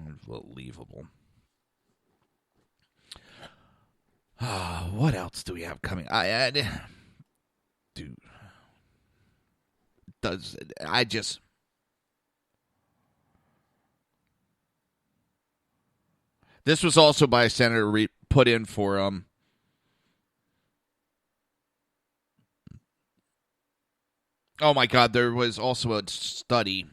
Unbelievable. What else do we have coming? This was also by a senator put in for oh my God, there was also a study.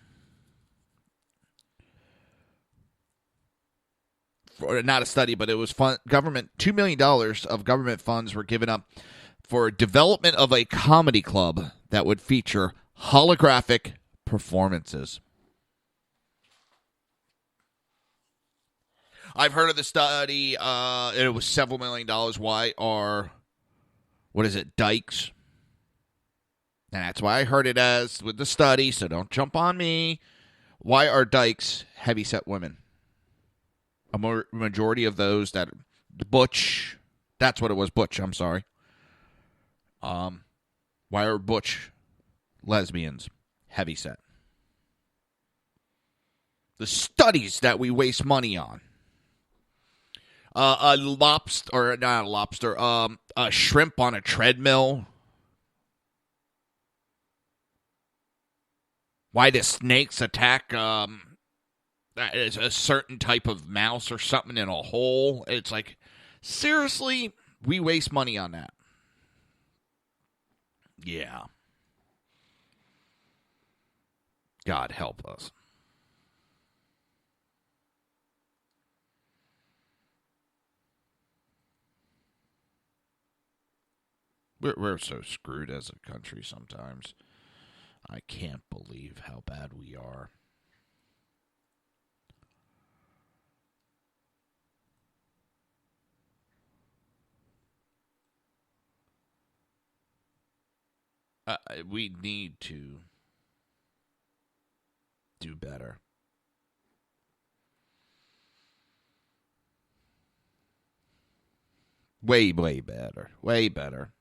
Not a study, but it was government. $2 million of government funds were given up for development of a comedy club that would feature holographic performances. I've heard of the study. It was several $1 million. Why are, dykes? And that's why I heard it as with the study, so don't jump on me. Why are dykes heavyset women? A majority of those that butch, that's what it was, butch, I'm sorry. Why are butch lesbians heavyset? The studies that we waste money on. A shrimp on a treadmill. Why do snakes attack that is a certain type of mouse or something in a hole? It's like, seriously, we waste money on that. Yeah. God help us. We're so screwed as a country sometimes. I can't believe how bad we are. We need to do better. Way better. Way better.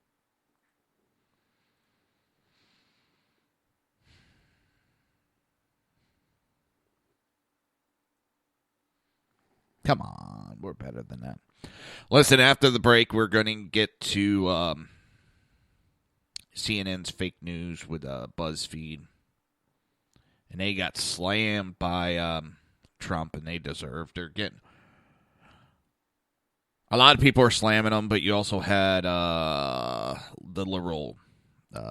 Come on, we're better than that. Listen, after the break, we're going to get to CNN's fake news with BuzzFeed. And they got slammed by Trump, and they deserved. They're getting... A lot of people are slamming them, but you also had the liberal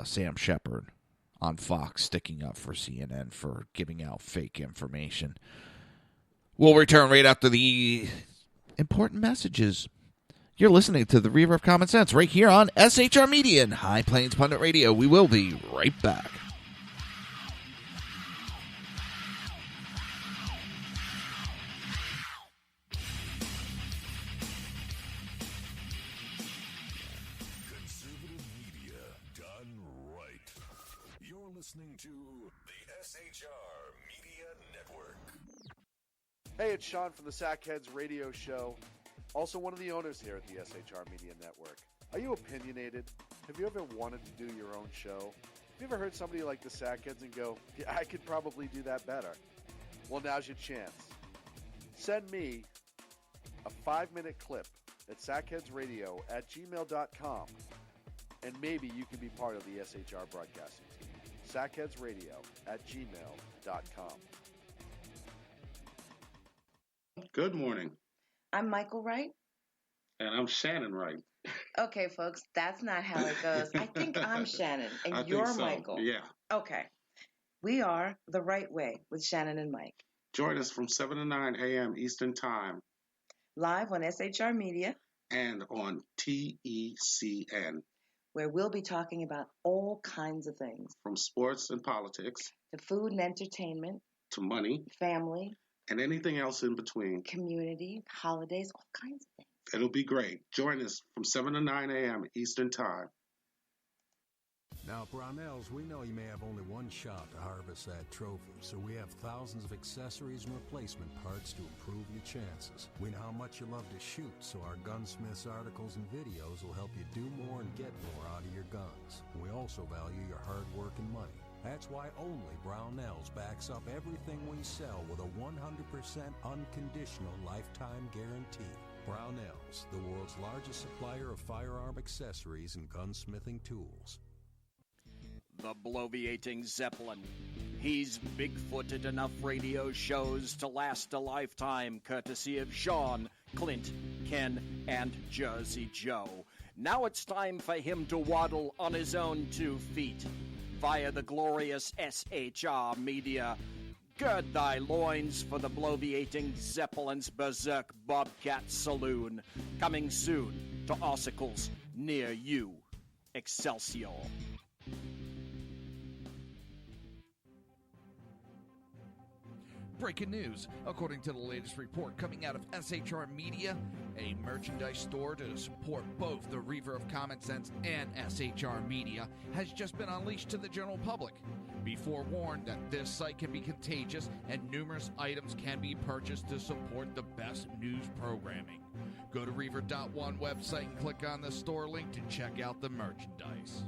Sam Shepard on Fox sticking up for CNN for giving out fake information. We'll return right after the important messages. You're listening to the Reaver of Common Sense right here on SHR Media and High Plains Pundit Radio. We will be right back. Conservative media done right. You're listening to the SHR Media Network. Hey, it's Sean from the Sackheads Radio Show, also one of the owners here at the SHR Media Network. Are you opinionated? Have you ever wanted to do your own show? Have you ever heard somebody like the Sackheads and go, yeah, I could probably do that better? Well, now's your chance. Send me a 5-minute clip at sackheadsradio@gmail.com, and maybe you can be part of the SHR broadcasting team. sackheadsradio@gmail.com. Good morning. I'm Michael Wright. And I'm Shannon Wright. Okay, folks, that's not how it goes. I think I'm Shannon, and I you're think so. Michael. Yeah. Okay. We are The Right Way with Shannon and Mike. Join us from 7 to 9 a.m. Eastern Time. Live on SHR Media. And on TECN. Where we'll be talking about all kinds of things. From sports and politics. To food and entertainment. To money. Family. And anything else in between. Community, holidays, all kinds of things. It'll be great. Join us from 7 to 9 a.m. Eastern Time. Now, Brownells, we know you may have only one shot to harvest that trophy, so we have thousands of accessories and replacement parts to improve your chances. We know how much you love to shoot, so our gunsmiths articles and videos will help you do more and get more out of your guns. We also value your hard work and money. That's why only Brownells backs up everything we sell with a 100% unconditional lifetime guarantee. Brownells, the world's largest supplier of firearm accessories and gunsmithing tools. The bloviating Zeppelin. He's big-footed enough radio shows to last a lifetime, courtesy of Sean, Clint, Ken, and Jersey Joe. Now it's time for him to waddle on his own 2 feet via the glorious SHR Media. Gird thy loins for the bloviating Zeppelin's Berserk Bobcat Saloon. Coming soon to Ossicles near you. Excelsior. Breaking news. According to the latest report coming out of SHR Media, a merchandise store to support both the Reaver of Common Sense and SHR Media has just been unleashed to the general public. Be forewarned that this site can be contagious and numerous items can be purchased to support the best news programming. Go to Reaver.one website and click on the store link to check out the merchandise.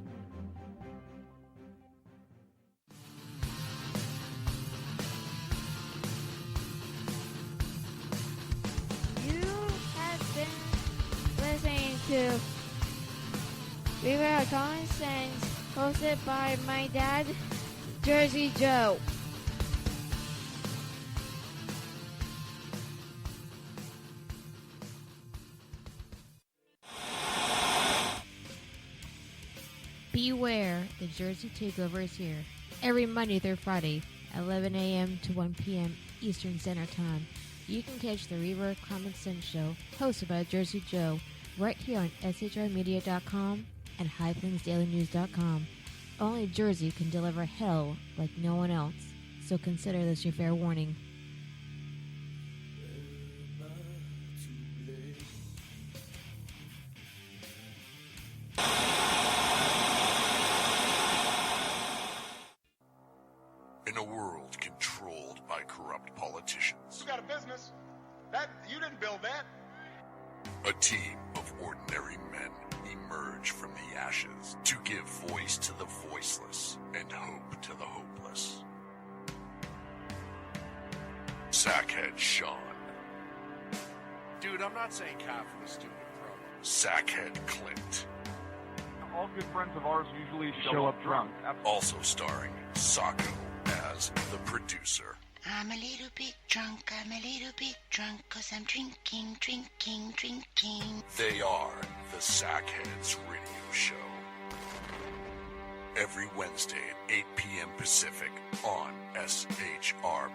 Listening to Reaver of Common Sense, hosted by my dad, Jersey Joe. Beware, the Jersey Takeover is here. Every Monday through Friday, 11 a.m. to 1 p.m. Eastern Standard Time. You can catch the Reaver of Common Sense show, hosted by Jersey Joe, right here on shrmedia.com and highplainsdailynews.com. Only Jersey can deliver hell like no one else, so consider this your fair warning. In a world controlled by corrupt politicians, You got a business. You didn't build that. a team of ordinary men emerge from the ashes to give voice to the voiceless and hope to the hopeless. Sackhead Sean. Dude, I'm not saying cop for the stupid promo. Sackhead Clint. All good friends of ours usually show up drunk. Also starring Sacco as the producer. I'm a little bit drunk, I'm a little bit drunk, 'cause I'm drinking, drinking, drinking. They are the Sackheads Radio Show. Every Wednesday at 8 p.m. Pacific on shrmedia.com.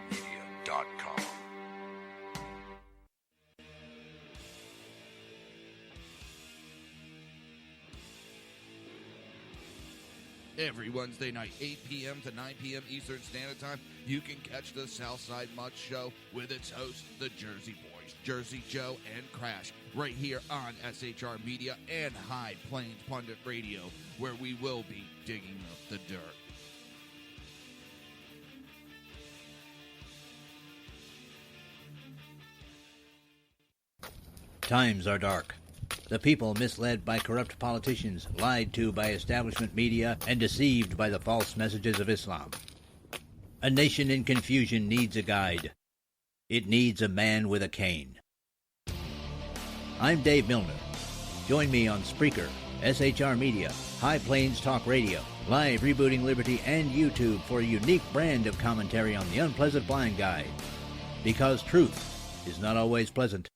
Every Wednesday night, 8 p.m. to 9 p.m. Eastern Standard Time, you can catch the Southside Mutt Show with its hosts, the Jersey Boys, Jersey Joe and Crash, right here on SHR Media and High Plains Pundit Radio, where we will be digging up the dirt. Times are dark. The people misled by corrupt politicians, lied to by establishment media, and deceived by the false messages of Islam. A nation in confusion needs a guide. It needs a man with a cane. I'm Dave Milner. Join me on Spreaker, SHR Media, High Plains Talk Radio, Live Rebooting Liberty, and YouTube for a unique brand of commentary on the Unpleasant Blind Guide. Because truth is not always pleasant.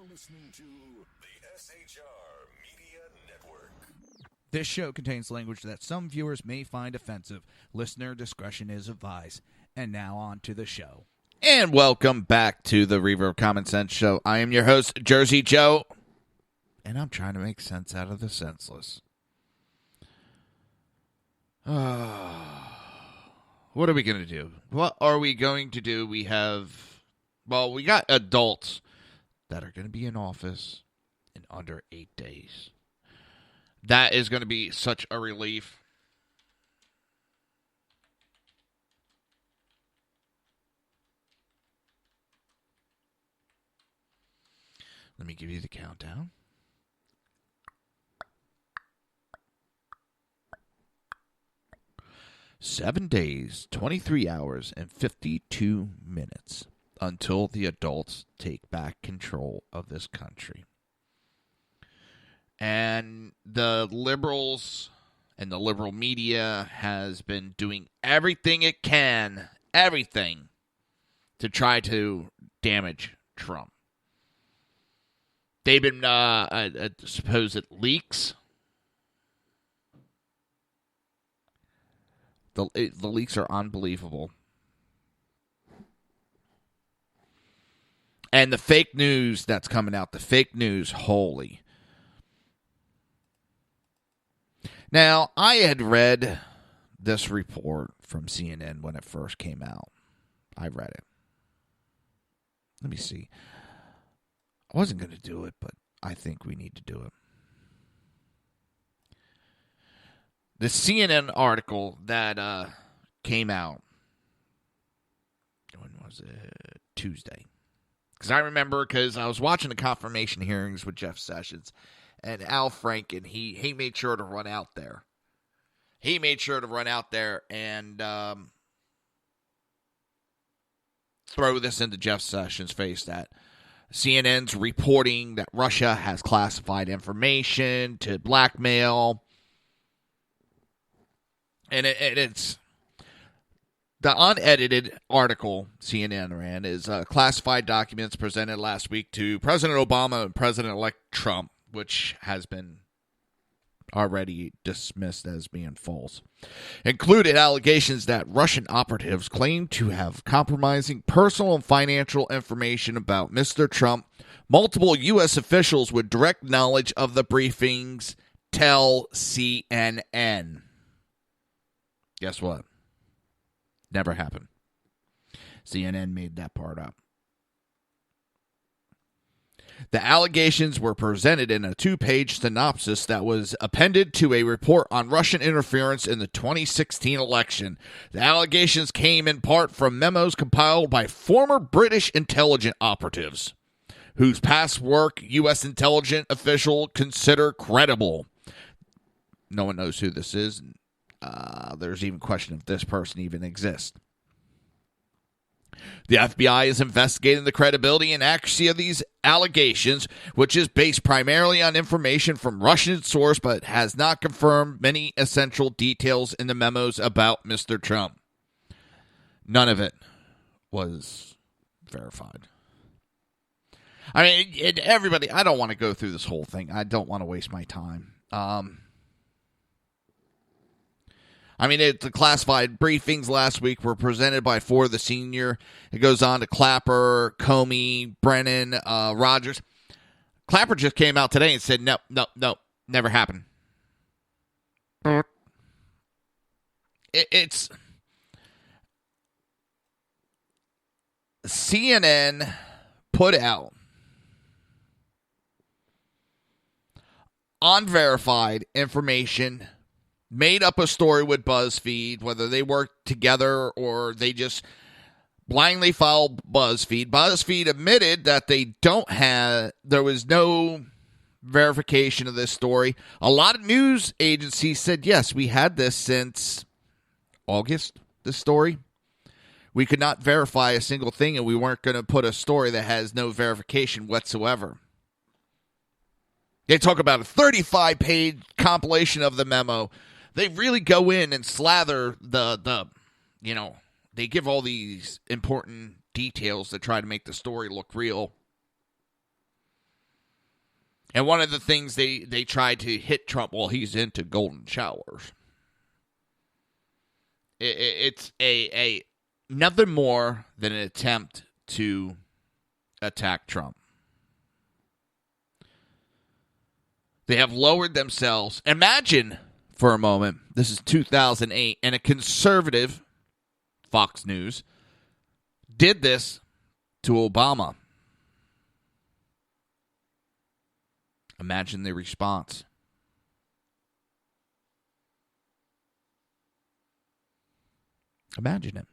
Listening to the SHR Media Network. This show contains language that some viewers may find offensive. Listener discretion is advised. And now on to the show. And welcome back to the Reaver of Common Sense show. I am your host, Jersey Joe. And I'm trying to make sense out of the senseless. What are we going to do? What are we going to do? We got adults that are going to be in office in under 8 days. That is going to be such a relief. Let me give you the countdown. "7 days, 23 hours, and 52 minutes. Until the adults take back control of this country." And the liberals and the liberal media has been doing everything it can, to try to damage Trump. They've been supposed leaks. The leaks are unbelievable. And the fake news that's coming out, holy. Now, I had read this report from CNN when it first came out. I read it. Let me see. I wasn't going to do it, but I think we need to do it. The CNN article that came out, when was it? Tuesday. Because I remember, I was watching the confirmation hearings with Jeff Sessions, and Al Franken, he made sure to run out there. He made sure to run out there and throw this into Jeff Sessions' face, that CNN's reporting that Russia has classified information to blackmail. And it's... The unedited article CNN ran is classified documents presented last week to President Obama and President-elect Trump, which has been already dismissed as being false. Included allegations that Russian operatives claim to have compromising personal and financial information about Mr. Trump. Multiple U.S. officials with direct knowledge of the briefings tell CNN. Guess what? Never happened. CNN made that part up. The allegations were presented in a 2-page synopsis that was appended to a report on Russian interference in the 2016 election. The allegations came in part from memos compiled by former British intelligence operatives, whose past work U.S. intelligence officials consider credible. No one knows who this is. There's even question if this person even exists. The FBI is investigating the credibility and accuracy of these allegations, which is based primarily on information from Russian source, but has not confirmed many essential details in the memos about Mr. Trump. None of it was verified. I mean, everybody, I don't want to go through this whole thing. I don't want to waste my time. The classified briefings last week were presented by four of the senior. It goes on to Clapper, Comey, Brennan, Rogers. Clapper just came out today and said, no, never happened. It's CNN put out unverified information, made up a story with BuzzFeed, whether they worked together or they just blindly followed BuzzFeed. BuzzFeed admitted that there was no verification of this story. A lot of news agencies said, yes, we had this since August, this story. We could not verify a single thing, and we weren't going to put a story that has no verification whatsoever. They talk about a 35-page compilation of the memo. They really go in and slather they give all these important details that try to make the story look real. And one of the things they tried to hit Trump, well, he's into golden showers. It's nothing more than an attempt to attack Trump. They have lowered themselves. Imagine for a moment, this is 2008, and a conservative, Fox News, did this to Obama. Imagine the response. Imagine it.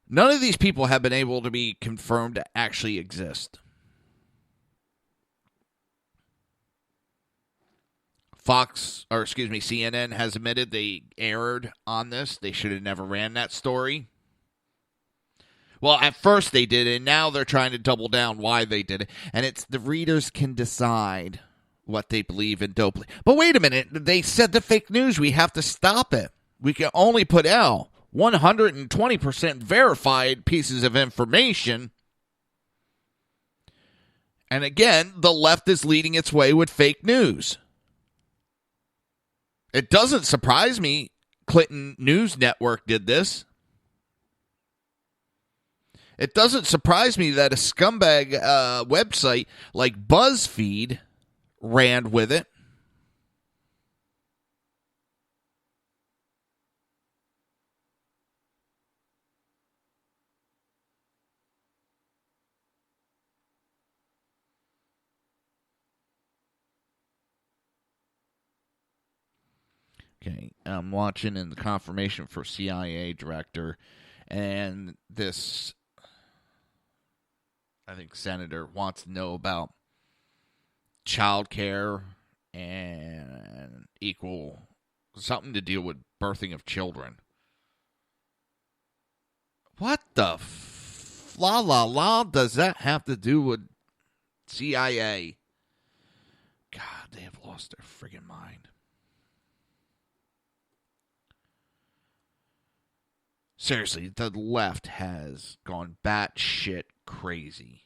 None of these people have been able to be confirmed to actually exist. CNN has admitted they erred on this. They should have never ran that story. Well, at first they did, and now they're trying to double down why they did it. And it's the readers can decide what they believe and don't believe. But wait a minute. They said the fake news. We have to stop it. We can only put out 120% verified pieces of information. And again, the left is leading its way with fake news. It doesn't surprise me Clinton News Network did this. It doesn't surprise me that a scumbag website like BuzzFeed ran with it. Okay, I'm watching in the confirmation for CIA director, and this, I think, senator wants to know about child care and something to deal with birthing of children. What the la does that have to do with CIA? God, they have lost their friggin' mind. Seriously, the left has gone batshit crazy.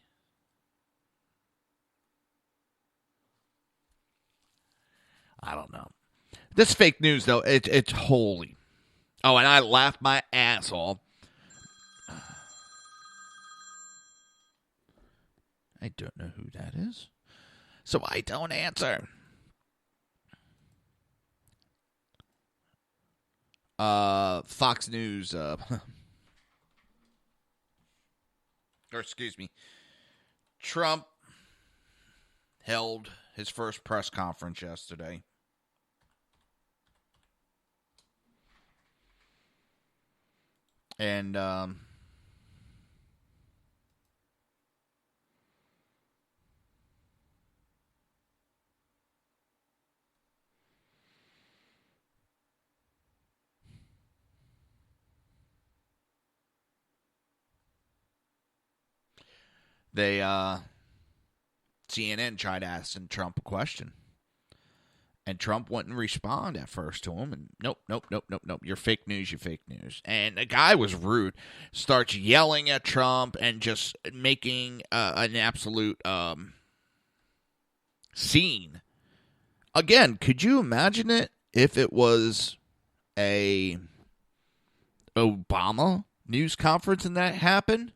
I don't know. This fake news, though, it's holy. Oh, and I laughed my ass off. I don't know who that is, so I don't answer. Fox News, or excuse me, Trump held his first press conference yesterday. And, CNN tried asking Trump a question. And Trump wouldn't respond at first to him. And nope. You're fake news, And the guy was rude. Starts yelling at Trump and just making an absolute scene. Again, could you imagine it if it was a Obama news conference and that happened?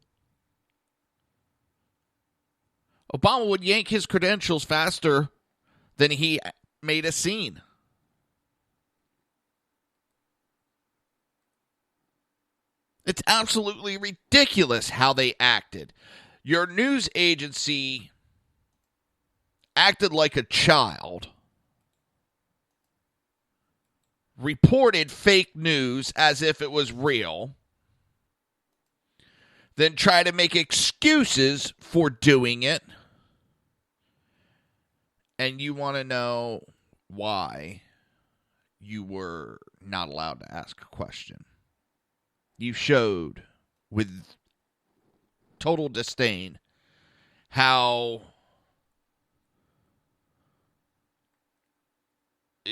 Obama would yank his credentials faster than he made a scene. It's absolutely ridiculous how they acted. Your news agency acted like a child, reported fake news as if it was real, then try to make excuses for doing it. And you want to know why you were not allowed to ask a question. You showed with total disdain how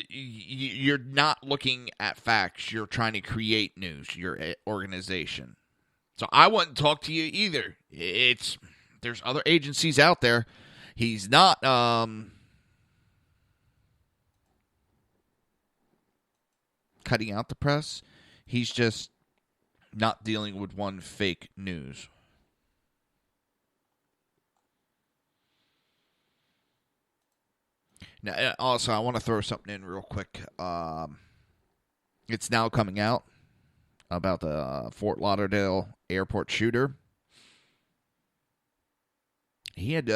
you're not looking at facts. You're trying to create news, your organization. So I wouldn't talk to you either. There's other agencies out there. He's not cutting out the press. He's just not dealing with one fake news. Now, also, I want to throw something in real quick. It's now coming out about the Fort Lauderdale airport shooter. He had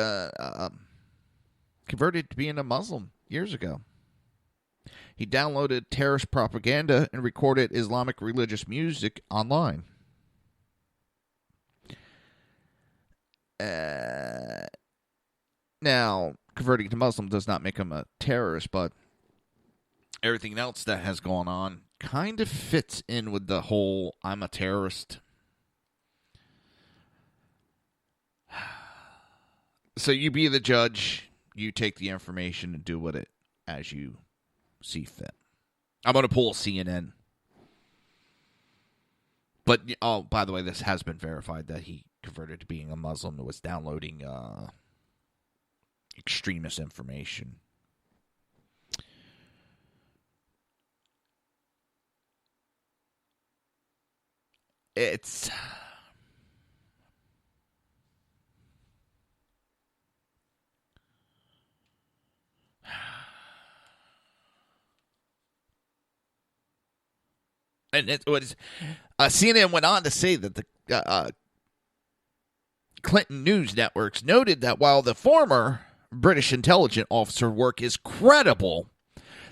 converted to being a Muslim years ago. He downloaded terrorist propaganda and recorded Islamic religious music online. Now, converting to Muslim does not make him a terrorist, but everything else that has gone on kind of fits in with the whole I'm a terrorist. So you be the judge, you take the information and do with it as you see fit. I'm going to pull CNN. But, oh, by the way, this has been verified that he converted to being a Muslim and was downloading extremist information. It's... And it was CNN went on to say that the Clinton news networks noted that while the former British intelligence officer work is credible,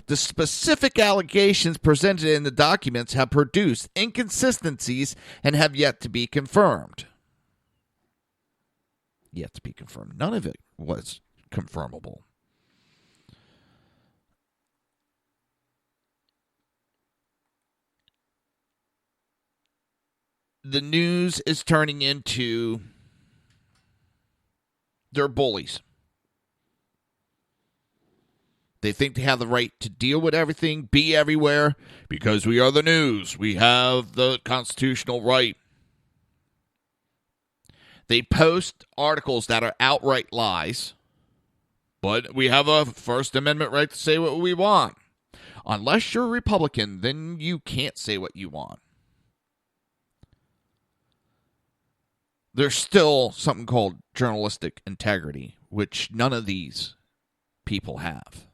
the specific allegations presented in the documents have produced inconsistencies and have yet to be confirmed. Yet to be confirmed. None of it was confirmable. The news is turning into they're bullies. They think they have the right to deal with everything, be everywhere, because we are the news. We have the constitutional right. They post articles that are outright lies, but we have a First Amendment right to say what we want. Unless you're a Republican, then you can't say what you want. There's still something called journalistic integrity, which none of these people have.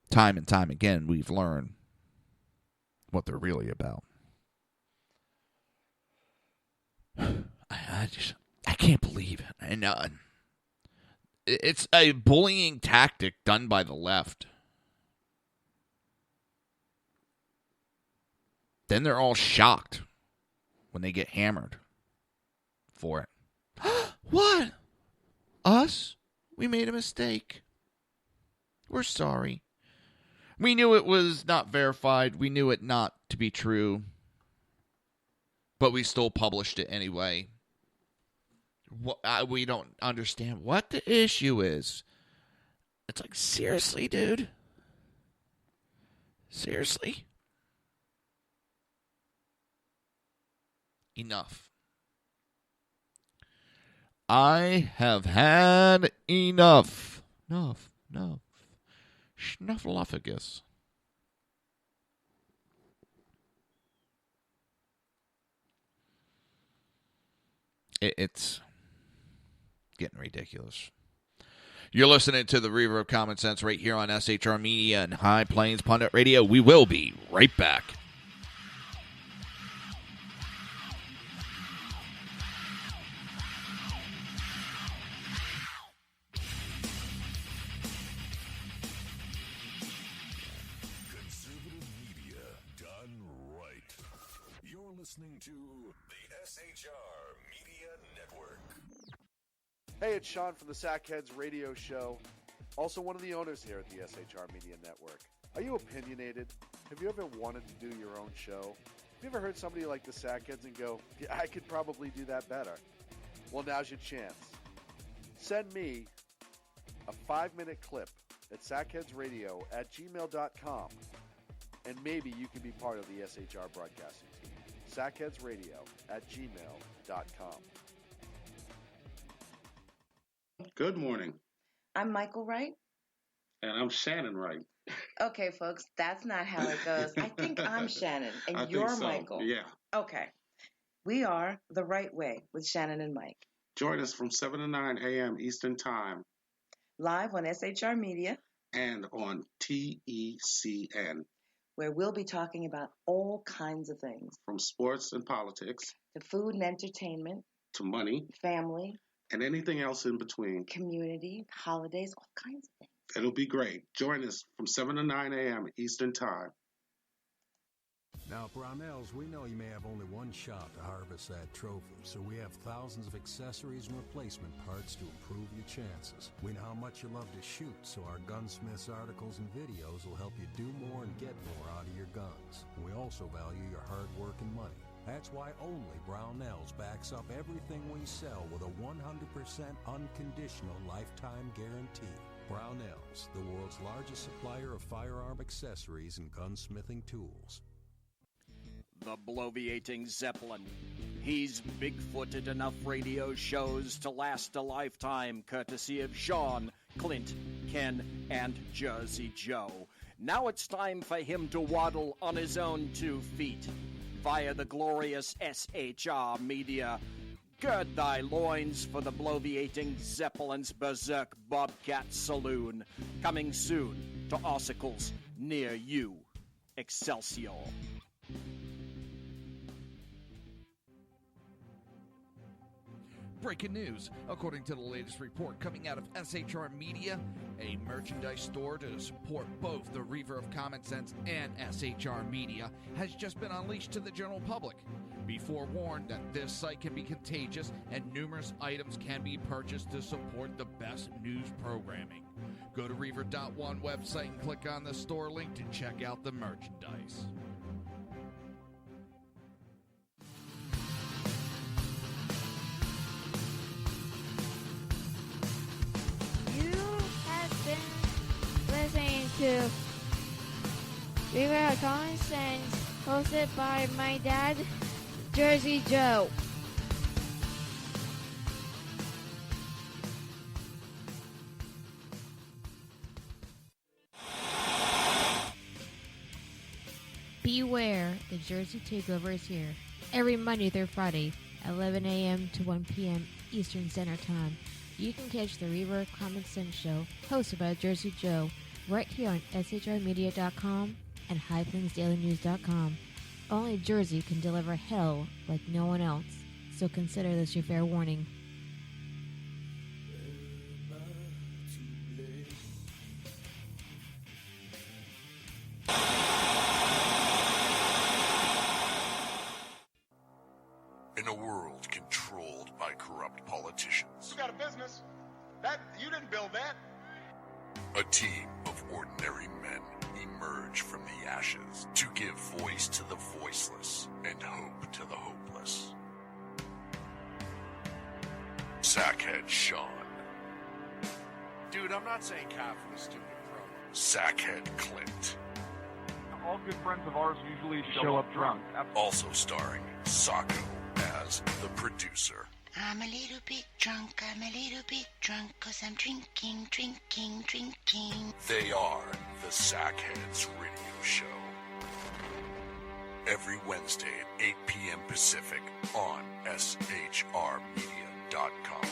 Time and time again, we've learned what they're really about. I can't believe it. And it's a bullying tactic done by the left. Then they're all shocked when they get hammered for it. What? Us? We made a mistake. We're sorry. We knew it was not verified. We knew it not to be true. But we still published it anyway. We don't understand what the issue is. It's like, seriously, dude? Seriously? Enough. I have had enough. Enough. Snuffleupagus. It's getting ridiculous. You're listening to the Reaver of Common Sense right here on SHR Media and High Plains Pundit Radio. We will be right back. Conservative media done right. You're listening to the SHR Media Network. Hey, it's Sean from the Sackheads Radio Show, also one of the owners here at the SHR Media Network. Are you opinionated? Have you ever wanted to do your own show? Have you ever heard somebody like the Sackheads and go, yeah, I could probably do that better? Well, now's your chance. Send me a 5-minute clip at sackheadsradio@gmail.com, and maybe you can be part of the SHR broadcasting team. sackheadsradio@gmail.com. Good morning. I'm Michael Wright. And I'm Shannon Wright. Okay, folks, that's not how it goes. I think I'm Shannon, and I you're think so. Michael. Yeah. Okay. We are The Right Way with Shannon and Mike. Join us from 7 to 9 a.m. Eastern Time. Live on SHR Media. And on TECN. Where we'll be talking about all kinds of things. From sports and politics. To food and entertainment. To money. Family. And anything else in between. Community, holidays, all kinds of things. It'll be great. Join us from 7 to 9 a.m. Eastern Time. Now, Brownells, we know you may have only one shot to harvest that trophy, so we have thousands of accessories and replacement parts to improve your chances. We know how much you love to shoot, so our gunsmiths articles and videos will help you do more and get more out of your guns. We also value your hard work and money. That's why only Brownells backs up everything we sell with a 100% unconditional lifetime guarantee. Brownells, the world's largest supplier of firearm accessories and gunsmithing tools. The bloviating Zeppelin. He's big-footed enough radio shows to last a lifetime, courtesy of Sean, Clint, Ken, and Jersey Joe. Now it's time for him to waddle on his own 2 feet via the glorious SHR Media. Gird thy loins for the bloviating Zeppelin's Berserk Bobcat Saloon. Coming soon to Ossicles near you. Excelsior. Breaking news. According to the latest report coming out of SHR Media, a merchandise store to support both the Reaver of Common Sense and SHR Media has just been unleashed to the general public. Be forewarned that this site can be contagious and numerous items can be purchased to support the best news programming. Go to Reaver.one website and click on the store link to check out the merchandise. Listening to Reaver of Common Sense, hosted by my dad, Jersey Joe. Beware, the Jersey Takeover is here. Every Monday through Friday, 11 a.m. to 1 p.m. Eastern Standard Time. You can catch the Reaver of Common Sense show, hosted by Jersey Joe, right here on SHRmedia.com and HighPlainsDailyNews.com. Only Jersey can deliver hell like no one else, so consider this your fair warning. In a world controlled by corrupt politicians, You got a business. That you didn't build that. a team of ordinary men emerge from the ashes to give voice to the voiceless and hope to the hopeless. Sackhead Sean, Dude, I'm not saying cough for the stupid pro. Sackhead Clint, All good friends of ours usually show up drunk. also starring Sacco as the producer. I'm a little bit drunk, 'cause I'm drinking. They are the Sackheads Radio Show. Every Wednesday at 8 p.m. Pacific on SHRmedia.com.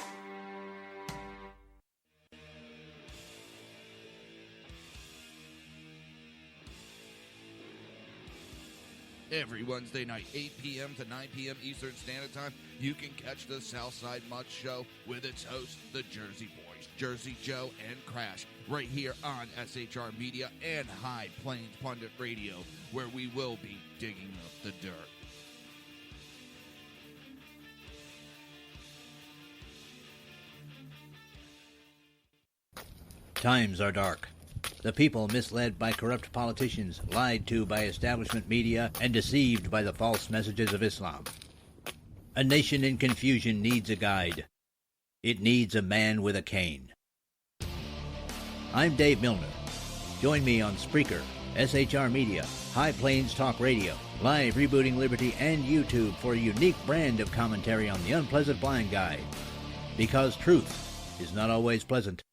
Every Wednesday night, 8 p.m. to 9 p.m. Eastern Standard Time, you can catch the Southside Mutt Show with its hosts, the Jersey Boys, Jersey Joe and Crash, right here on SHR Media and High Plains Pundit Radio, where we will be digging up the dirt. Times are dark. The people misled by corrupt politicians, lied to by establishment media, and deceived by the false messages of Islam. A nation in confusion needs a guide. It needs a man with a cane. I'm Dave Milner. Join me on Spreaker, SHR Media, High Plains Talk Radio, Live Rebooting Liberty, and YouTube for a unique brand of commentary on the unpleasant blind guide. Because truth is not always pleasant.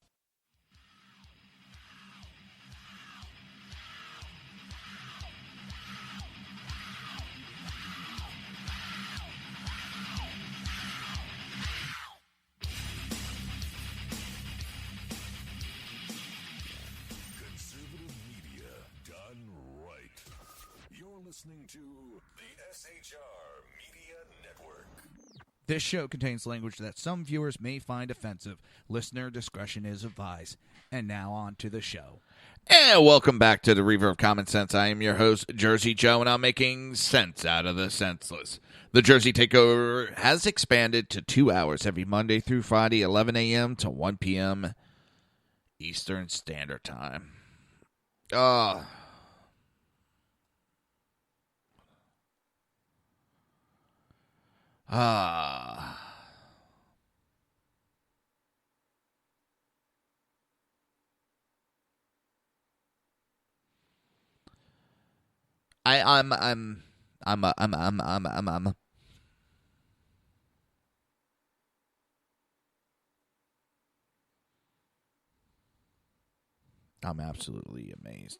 Listening to the SHR Media Network. This show contains language that some viewers may find offensive. Listener discretion is advised. And now on to the show. And welcome back to the Reaver of Common Sense. I am your host, Jersey Joe, and I'm making sense out of the senseless. The Jersey Takeover has expanded to 2 hours every Monday through Friday, 11 a.m. to 1 p.m. Eastern Standard Time. I'm absolutely amazed.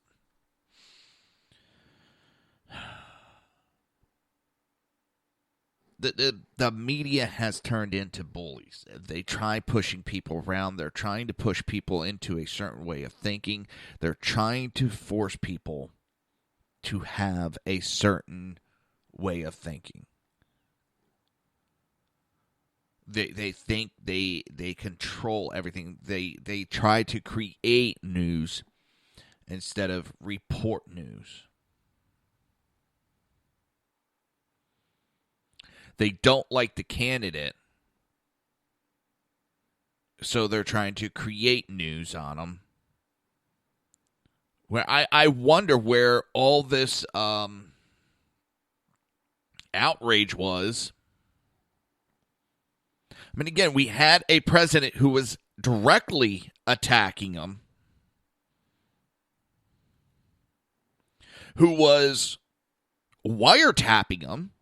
The media has turned into bullies. They try pushing people around. They're trying to push people into a certain way of thinking. They're trying to force people to have a certain way of thinking. They think they control everything. They try to create news instead of report news. They don't like the candidate, so they're trying to create news on them. Where I wonder where all this outrage was. I mean, again, we had a president who was directly attacking him, who was wiretapping him.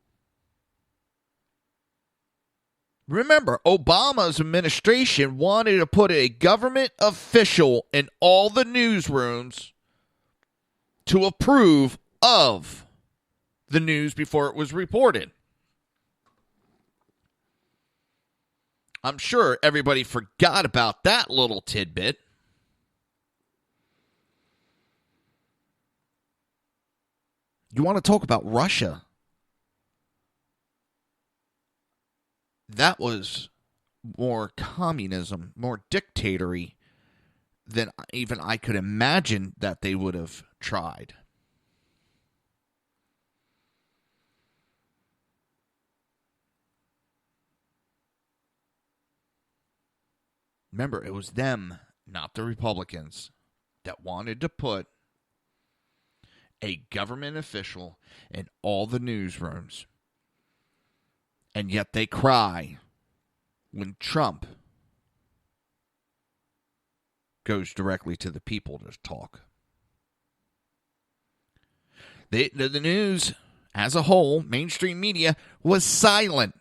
Remember, Obama's administration wanted to put a government official in all the newsrooms to approve of the news before it was reported. I'm sure everybody forgot about that little tidbit. You want to talk about Russia? That was more communism, more dictatory than even I could imagine that they would have tried. Remember, it was them, not the Republicans, that wanted to put a government official in all the newsrooms. And yet they cry when Trump goes directly to the people to talk. The news as a whole, mainstream media, was silent.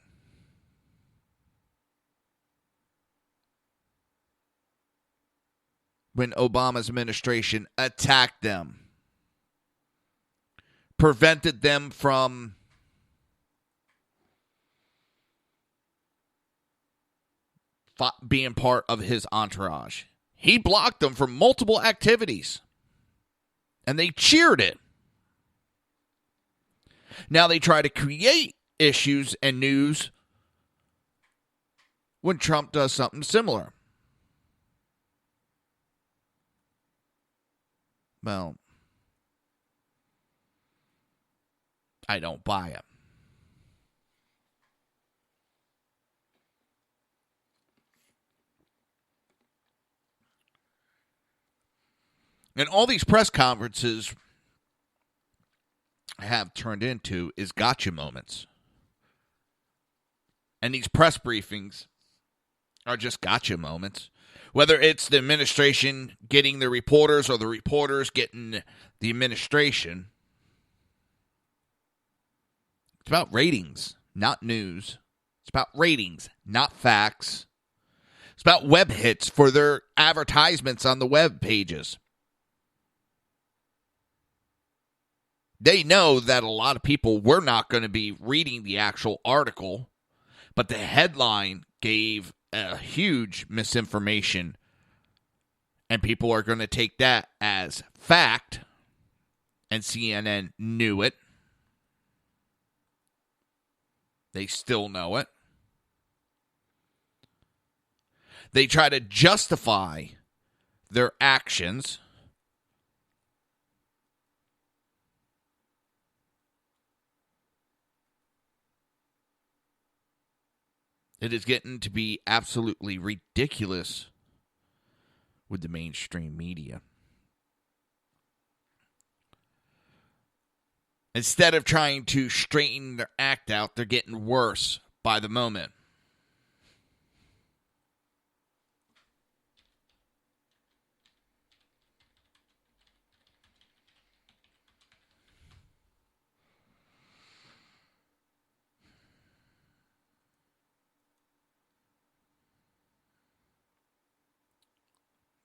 When Obama's administration attacked them, prevented them from being part of his entourage. He blocked them from multiple activities, and they cheered it. Now they try to create issues and news when Trump does something similar. Well, I don't buy it. And all these press conferences have turned into is gotcha moments. And these press briefings are just gotcha moments. Whether it's the administration getting the reporters or the reporters getting the administration. It's about ratings, not news. It's about ratings, not facts. It's about web hits for their advertisements on the web pages. They know that a lot of people were not going to be reading the actual article, but the headline gave a huge misinformation, and people are going to take that as fact, and CNN knew it. They still know it. They try to justify their actions. It is getting to be absolutely ridiculous with the mainstream media. Instead of trying to straighten their act out, they're getting worse by the moment.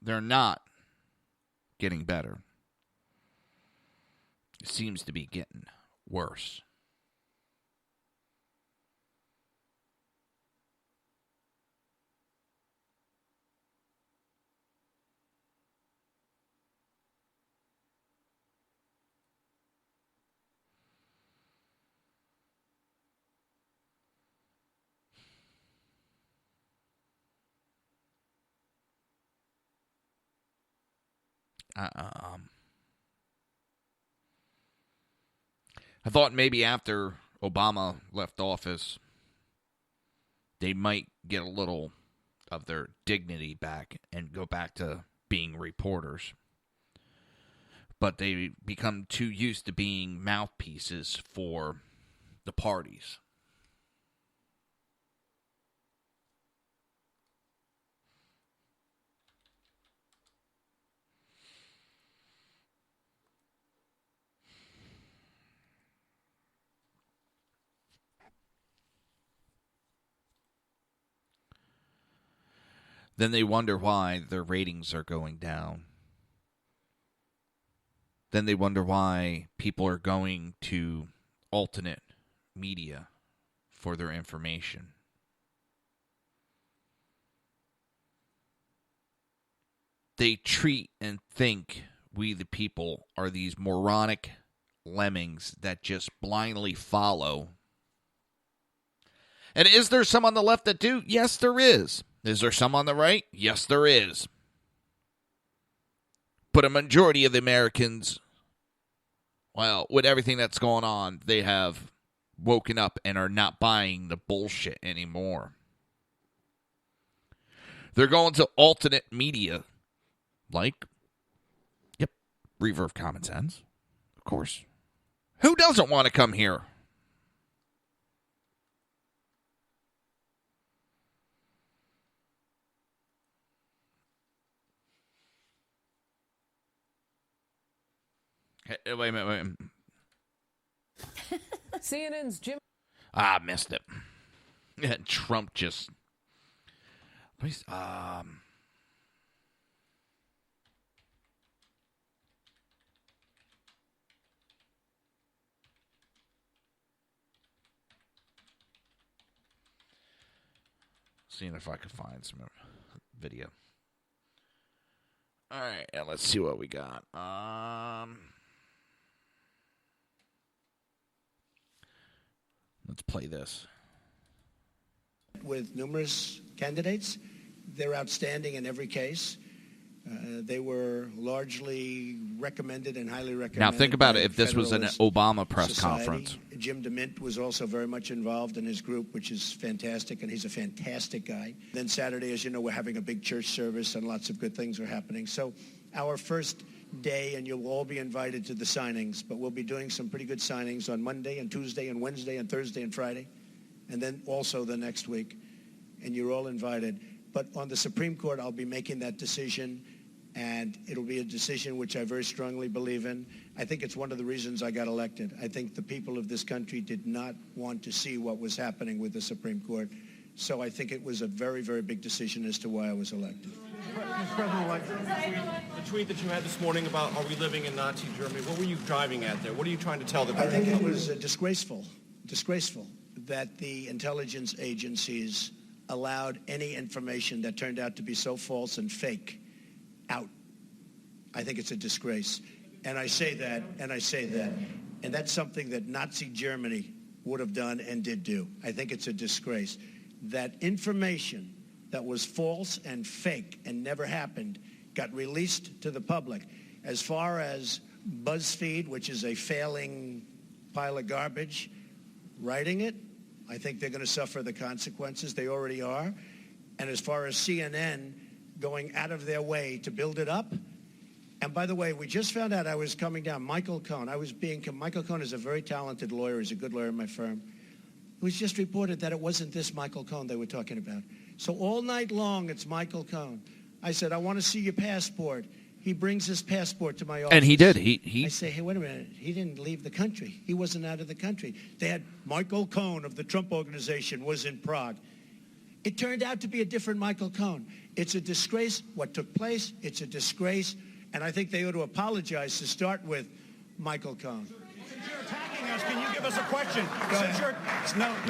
They're not getting better. It seems to be getting worse. I thought maybe after Obama left office, they might get a little of their dignity back and go back to being reporters. But they become too used to being mouthpieces for the parties. Then they wonder why their ratings are going down. Then they wonder why people are going to alternate media for their information. They treat and think we the people are these moronic lemmings that just blindly follow. And is there some on the left that do? Yes, there is. Is there some on the right? Yes, there is. But a majority of the Americans, well, with everything that's going on, they have woken up and are not buying the bullshit anymore. They're going to alternate media like, Reaver of Common Sense, of course. Who doesn't want to come here? Hey, wait a minute. CNN's Jim. Missed it. Yeah, Trump just. Seeing if I can find some video. All right, let's see what we got. Let's play this. With numerous candidates. They're outstanding in every case. They were largely recommended and highly recommended. Now think about it if this was an Obama press conference. Jim DeMint was also very much involved in his group, which is fantastic, and he's a fantastic guy. Then Saturday, as you know, we're having a big church service, and lots of good things are happening. So our first day, and you'll all be invited to the signings, but we'll be doing some pretty good signings on Monday and Tuesday and Wednesday and Thursday and Friday, and then also the next week, and you're all invited. But on the Supreme Court, I'll be making that decision, and it'll be a decision which I very strongly believe in. I think it's one of the reasons I got elected. I think the people of this country did not want to see what was happening with the Supreme Court. So I think it was a very, very big decision as to why I was elected. Mr. President-elect, the tweet that you had this morning about are we living in Nazi Germany, what were you driving at there? What are you trying to tell the I think it was disgraceful that the intelligence agencies allowed any information that turned out to be so false and fake out. I think it's a disgrace. And I say that, and that's something that Nazi Germany would have done and did do. I think it's a disgrace. That information that was false and fake and never happened got released to the public. As far as BuzzFeed, which is a failing pile of garbage, writing it, I think they're going to suffer the consequences. They already are. And as far as CNN going out of their way to build it up, and by the way, we just found out I was coming down. Michael Cohen. Michael Cohen is a very talented lawyer. He's a good lawyer in my firm. It was just reported that it wasn't this Michael Cohen they were talking about. So all night long, it's Michael Cohen. I said, I want to see your passport. He brings his passport to my office. And he did. I say, hey, wait a minute. He didn't leave the country. He wasn't out of the country. They had Michael Cohen of the Trump Organization was in Prague. It turned out to be a different Michael Cohen. It's a disgrace what took place. It's a disgrace. And I think they ought to apologize to start with Michael Cohen. Since you're attacking us, can you give us a question?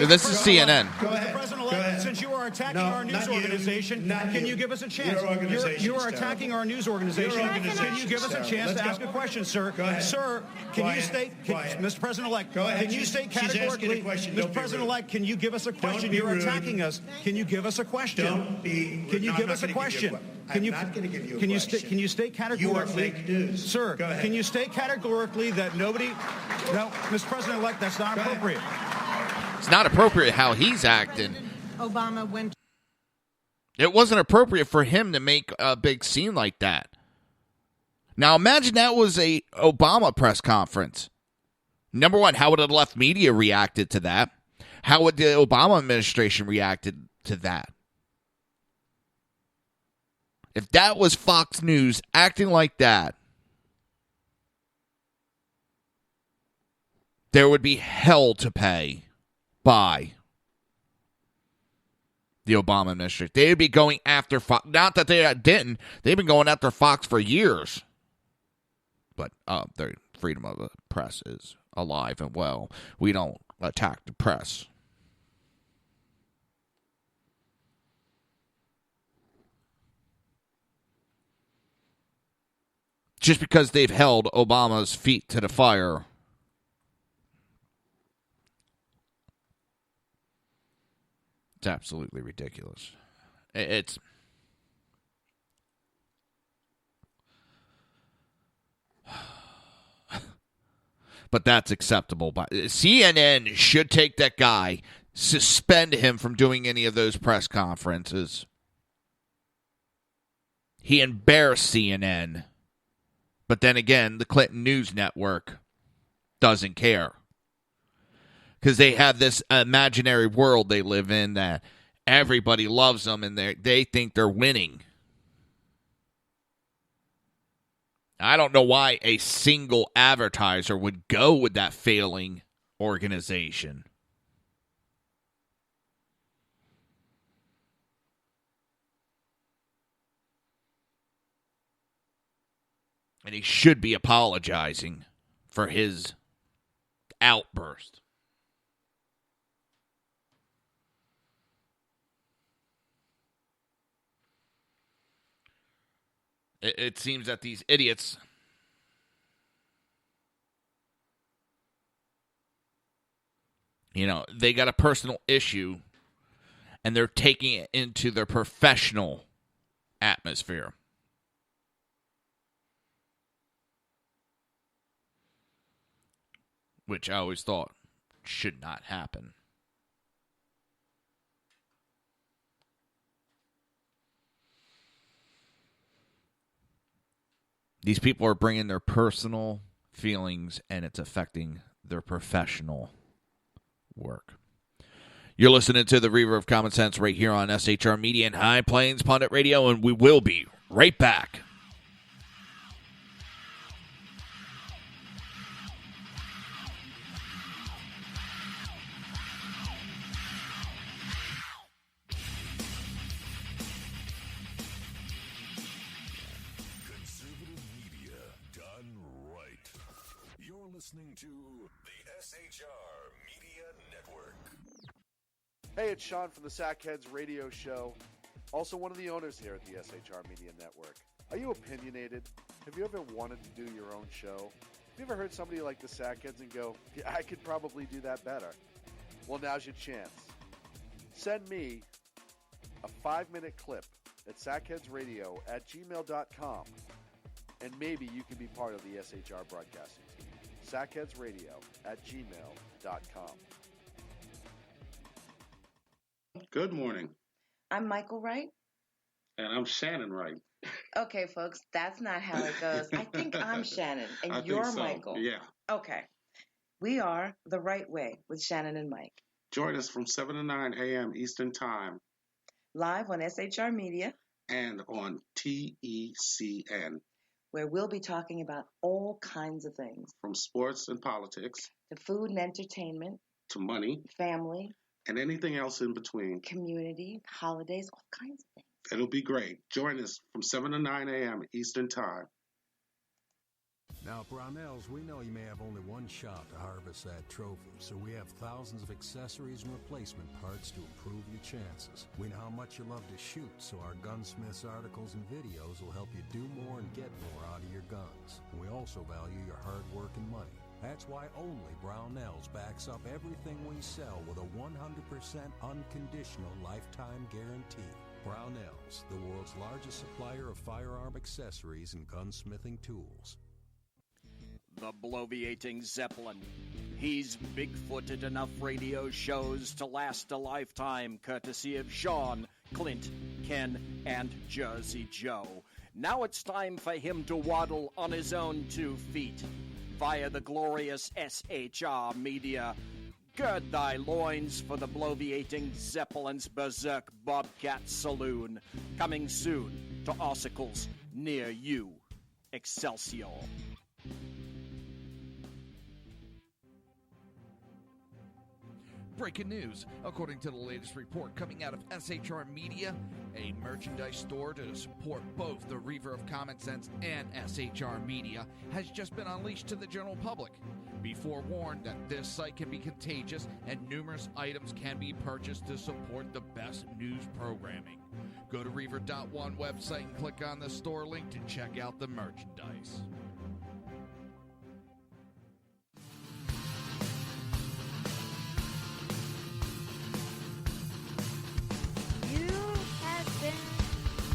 This is CNN. Go ahead. President-elect, since you are attacking our news organization, can you give us a chance? You are attacking our news organization. Can you give us a chance to ask a question, sir? Sir, can you state, Mr. President-elect, can you state categorically, Mr. President-elect, can you give us a question? You're attacking us. Can you give us a question? Can you give us a question? I'm not going to give you a question. Can you state categorically, you are fake news. Sir, can you state categorically that nobody, no, Mr. President-elect, that's not appropriate. It's not appropriate how he's acting. Obama went. It wasn't appropriate for him to make a big scene like that. Now imagine that was a Obama press conference. Number one, how would the left media reacted to that? How would the Obama administration reacted to that? If that was Fox News acting like that, there would be hell to pay by the Obama administration. They would be going after Fox. Not that they didn't. They've been going after Fox for years. But their freedom of the press is alive and well. We don't attack the press. Just because they've held Obama's feet to the fire. It's absolutely ridiculous. It's... But that's acceptable. But CNN should take that guy, suspend him from doing any of those press conferences. He embarrassed CNN. But then again, the Clinton News Network doesn't care. Because they have this imaginary world they live in that everybody loves them and they think they're winning. I don't know why a single advertiser would go with that failing organization. And he should be apologizing for his outburst. It seems that these idiots They got a personal issue, and they're taking it into their professional atmosphere. Which I always thought should not happen. These people are bringing their personal feelings, and it's affecting their professional work. You're listening to the Reaver of Common Sense right here on SHR Media and High Plains Pundit Radio, and we will be right back. Listening to the SHR Media Network. Hey, it's Sean from the Sackheads Radio Show, also one of the owners here at the SHR Media Network. Are you opinionated? Have you ever wanted to do your own show? Have you ever heard somebody like the Sackheads and go, yeah, I could probably do that better? Well, now's your chance. Send me a 5-minute clip at sackheadsradio@gmail.com, and maybe you can be part of the SHR broadcasting team. sackheadsradio@gmail.com. Good morning. I'm Michael Wright. And I'm Shannon Wright. Okay, folks, that's not how it goes. I think I'm Shannon, and you're so. Michael. Yeah. Okay. We are The Right Way with Shannon and Mike. Join us from 7 to 9 a.m. Eastern Time. Live on SHR Media. And on TECN. Where we'll be talking about all kinds of things. From sports and politics. To food and entertainment. To money. Family. And anything else in between. Community, holidays, all kinds of things. It'll be great. Join us from 7 to 9 a.m. Eastern Time. Now, Brownells, we know you may have only one shot to harvest that trophy, so we have thousands of accessories and replacement parts to improve your chances. We know how much you love to shoot, so our gunsmiths articles and videos will help you do more and get more out of your guns. We also value your hard work and money. That's why only Brownells backs up everything we sell with a 100% unconditional lifetime guarantee. Brownells, the world's largest supplier of firearm accessories and gunsmithing tools. The bloviating Zeppelin. He's big-footed enough radio shows to last a lifetime, courtesy of Sean, Clint, Ken, and Jersey Joe. Now it's time for him to waddle on his own 2 feet via the glorious SHR Media. Gird thy loins for the bloviating Zeppelin's Berserk Bobcat Saloon. Coming soon to Ossicles near you. Excelsior. Breaking news. According to the latest report coming out of SHR Media, a merchandise store to support both the Reaver of Common Sense and SHR Media has just been unleashed to the general public. Be forewarned that this site can be contagious and numerous items can be purchased to support the best news programming. Go to Reaver.one website and click on the store link to check out the merchandise.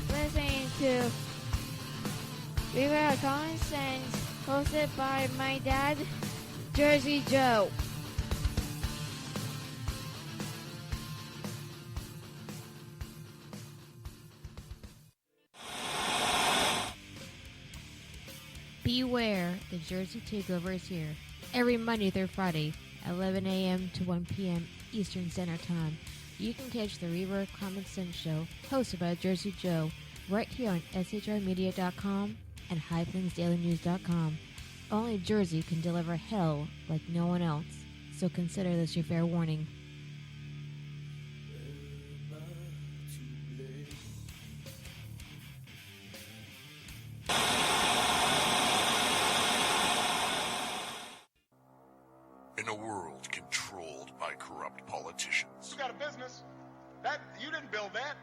Listening to Reaver of Common Sense, hosted by my dad, Jersey Joe. Beware, the Jersey Takeover is here. Every Monday through Friday, 11 a.m. to 1 p.m. Eastern Standard Time. You can catch the Reaver of Common Sense show, hosted by Jersey Joe, right here on SHRmedia.com and HighPlainsDailyNews.com. Only Jersey can deliver hell like no one else, so consider this your fair warning. In a world controlled by corrupt politicians, You got a business. You didn't build that.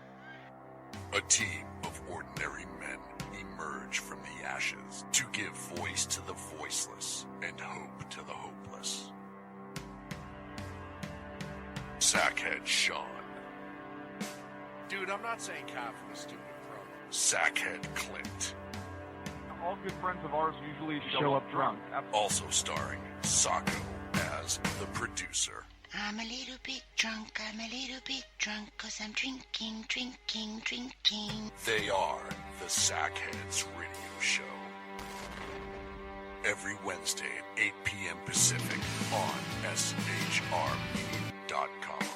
a team of ordinary men emerge from the ashes to give voice to the voiceless and hope to the hopeless. Sackhead Sean. Dude, I'm not saying cough for the stupid pro. Sackhead Clint. All good friends of ours usually show up drunk. Also starring Sacco as the producer. I'm a little bit drunk, 'cause I'm drinking. They are the Sackheads Radio Show. Every Wednesday at 8 p.m. Pacific on SHRmedia.com.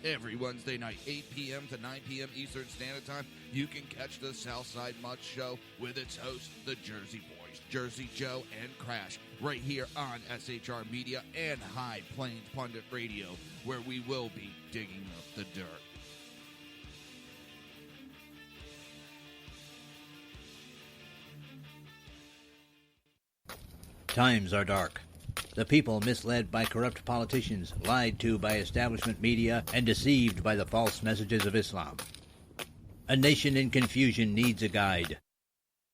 Every Wednesday night, 8 p.m. to 9 p.m. Eastern Standard Time, you can catch the Southside Mutt Show with its host, the Jersey Boys, Jersey Joe and Crash, right here on SHR Media and High Plains Pundit Radio, where we will be digging up the dirt. Times are dark. The people misled by corrupt politicians, lied to by establishment media, and deceived by the false messages of Islam. A nation in confusion needs a guide.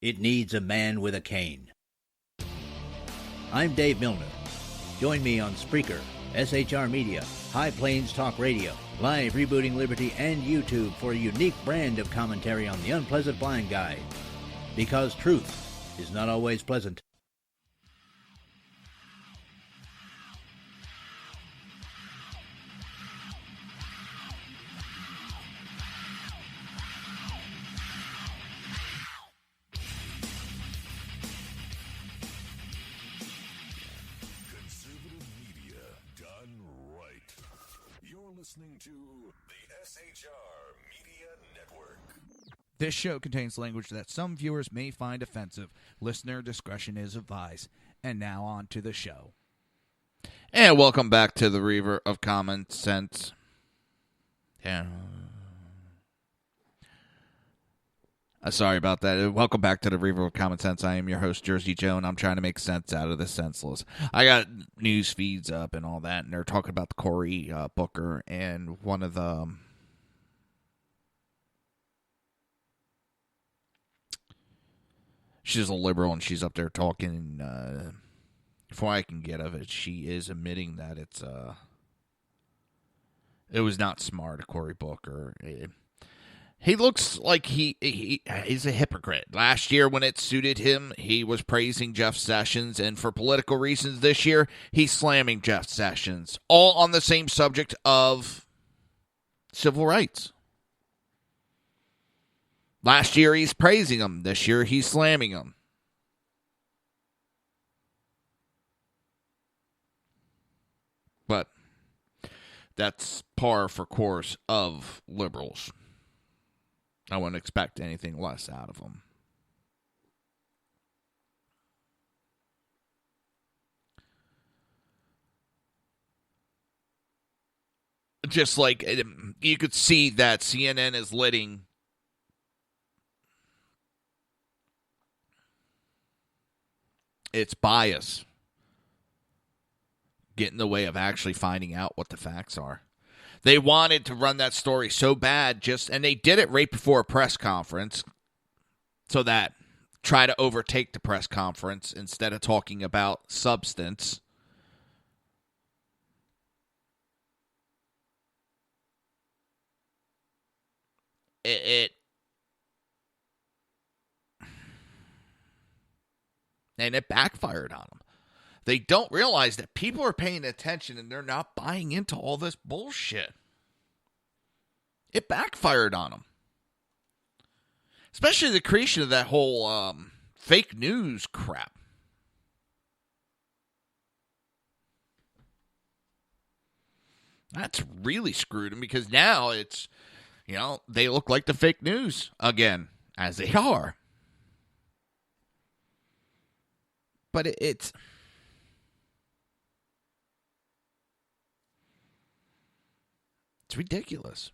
It needs a man with a cane. I'm Dave Milner. Join me on Spreaker, SHR Media, High Plains Talk Radio, Live Rebooting Liberty, and YouTube for a unique brand of commentary on the unpleasant blind guide. Because truth is not always pleasant. Listening to the SHR Media Network. This show contains language that some viewers may find offensive. Listener discretion is advised. And now on to the show. And welcome back to the Reaver of Common Sense. Yeah. Sorry about that. Welcome back to the Reaver of Common Sense. I am your host, Jersey Joe, and I'm trying to make sense out of the senseless. I got news feeds up and all that, and they're talking about the Cory Booker, and one of the... she's a liberal, and she's up there talking. Before I can get of it, she is admitting that it was not smart of Cory Booker. He looks like he's a hypocrite. Last year, when it suited him, he was praising Jeff Sessions, and for political reasons this year, he's slamming Jeff Sessions, all on the same subject of civil rights. Last year, he's praising him. This year, he's slamming him. But that's par for course of liberals. I wouldn't expect anything less out of them. Just like you could see that CNN is letting its bias get in the way of actually finding out what the facts are. They wanted to run that story so bad, and they did it right before a press conference, so that try to overtake the press conference instead of talking about substance. And it backfired on them. They don't realize that people are paying attention and they're not buying into all this bullshit. It backfired on them. Especially the creation of that whole fake news crap. That's really screwed them because now it's, they look like the fake news again, as they are. But it's ridiculous.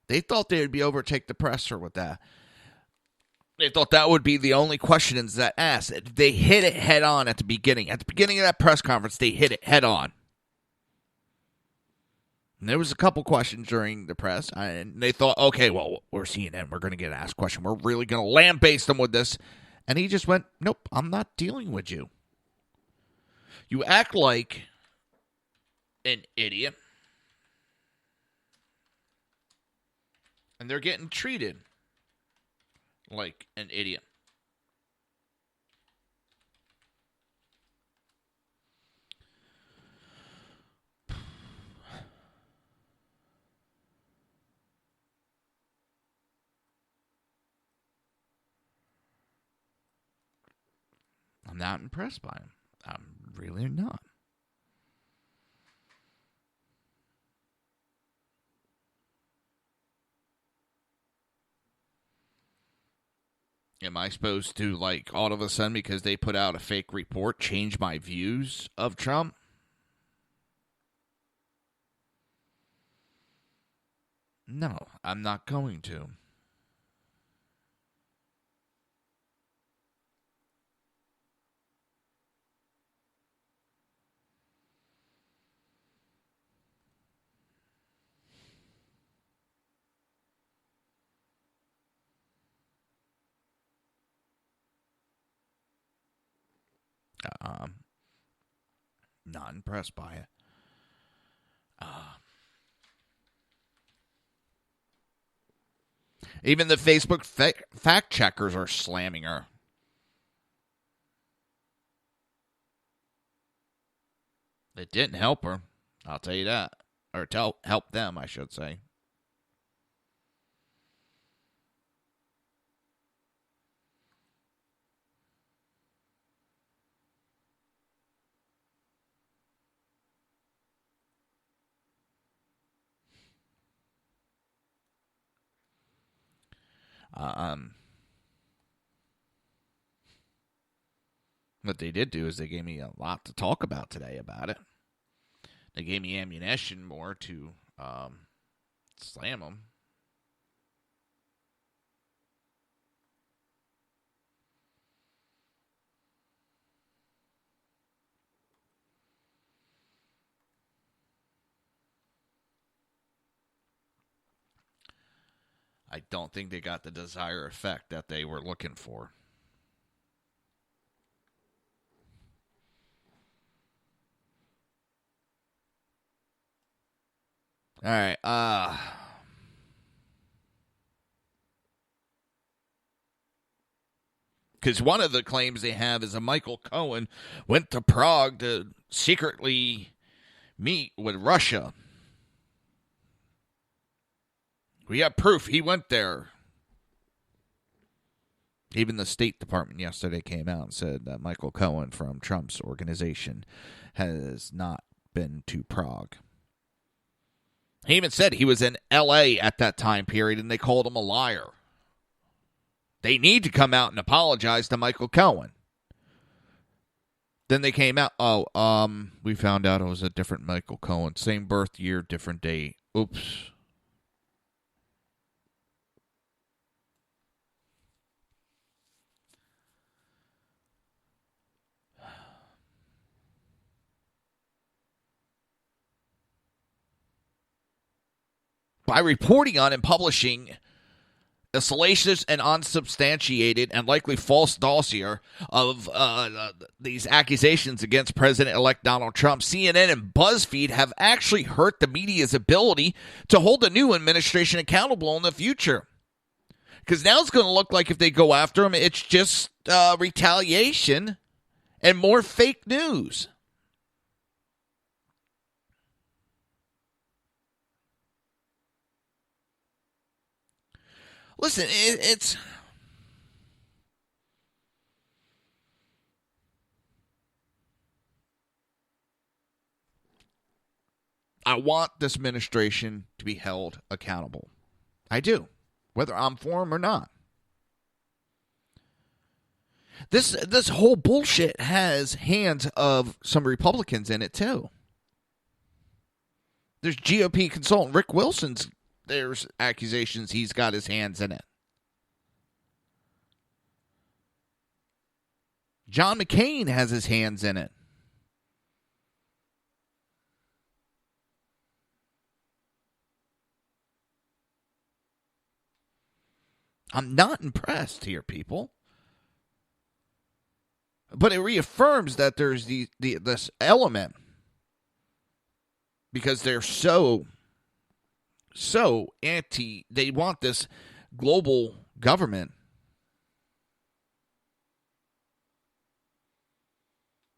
They thought they would be overtake the presser with that. They thought that would be the only questions that asked. They hit it head on at the beginning. At the beginning of that press conference, they hit it head on. And there was a couple questions during the press, and they thought, okay, well, we're CNN. We're going to get asked a question. We're really going to lambaste them with this. And he just went, nope, I'm not dealing with you. You act like an idiot. And they're getting treated like an idiot. I'm not impressed by him. I'm really not. Am I supposed to, like, all of a sudden, because they put out a fake report, change my views of Trump? No, I'm not going to. Not impressed by it. Even the Facebook fact checkers are slamming her. It didn't help her. I'll tell you that. Or help them, I should say. What they did do is they gave me a lot to talk about today about it. They gave me ammunition more to slam them. I don't think they got the desired effect that they were looking for. All right. Because one of the claims they have is that Michael Cohen went to Prague to secretly meet with Russia. We have proof he went there. Even the State Department yesterday came out and said that Michael Cohen from Trump's organization has not been to Prague. He even said he was in L.A. at that time period, and they called him a liar. They need to come out and apologize to Michael Cohen. Then they came out, we found out it was a different Michael Cohen. Same birth year, different date. Oops. By reporting on and publishing a salacious and unsubstantiated and likely false dossier of these accusations against President-elect Donald Trump, CNN and BuzzFeed have actually hurt the media's ability to hold the new administration accountable in the future. Because now it's going to look like if they go after him, it's just retaliation and more fake news. Listen, it's... I want this administration to be held accountable. I do, whether I'm for them or not. This whole bullshit has hands of some Republicans in it, too. There's GOP consultant Rick Wilson's. There's accusations he's got his hands in it. John McCain has his hands in it. I'm not impressed here, people. But it reaffirms that there's this element, because they're so anti, they want this global government.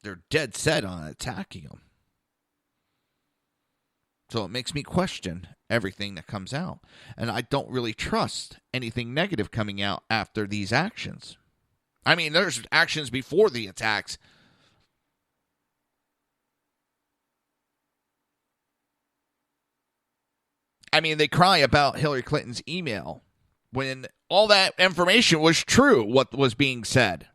They're dead set on attacking them. So it makes me question everything that comes out. And I don't really trust anything negative coming out after these actions. I mean, there's actions before the attacks. I mean, they cry about Hillary Clinton's email when all that information was true, what was being said.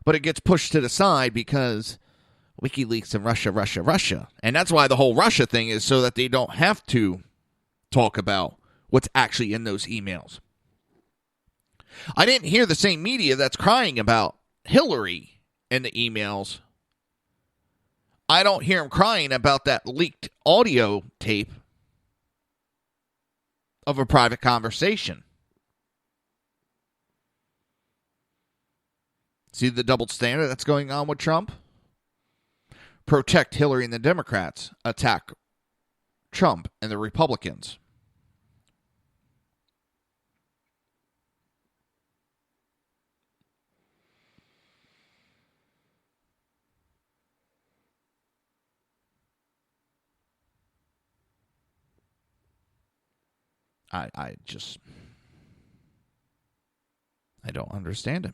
But it gets pushed to the side because WikiLeaks and Russia. And that's why the whole Russia thing is so that they don't have to talk about what's actually in those emails. I didn't hear the same media that's crying about Hillary in the emails. I don't hear them crying about that leaked audio tape of a private conversation. See the double standard that's going on with Trump? Protect Hillary and the Democrats. Attack Trump and the Republicans. I don't understand it.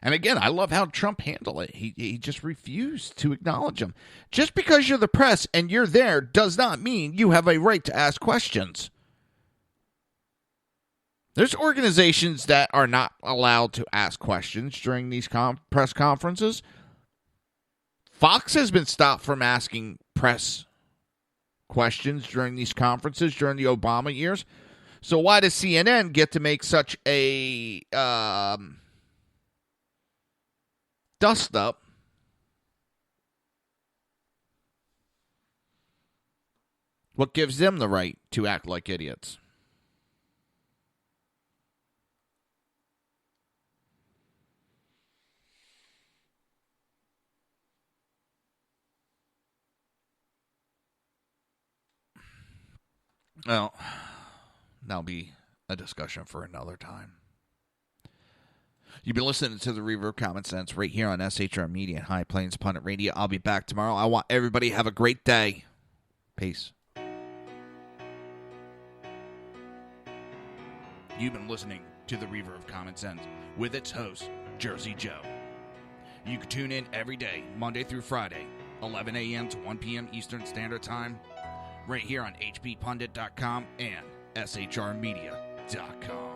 And again, I love how Trump handled it. He just refused to acknowledge them. Just because you're the press and you're there does not mean you have a right to ask questions. There's organizations that are not allowed to ask questions during these press conferences. Fox has been stopped from asking press questions during these conferences during the Obama years. So why does CNN get to make such a dust up? What gives them the right to act like idiots? Well, that'll be a discussion for another time. You've been listening to the Reaver of Common Sense right here on SHR Media and High Plains Pundit Radio. I'll be back tomorrow. I want everybody to have a great day. Peace. You've been listening to the Reaver of Common Sense with its host, Jersey Joe. You can tune in every day, Monday through Friday, 11 a.m. to 1 p.m. Eastern Standard Time, right here on hppundit.com and shrmedia.com.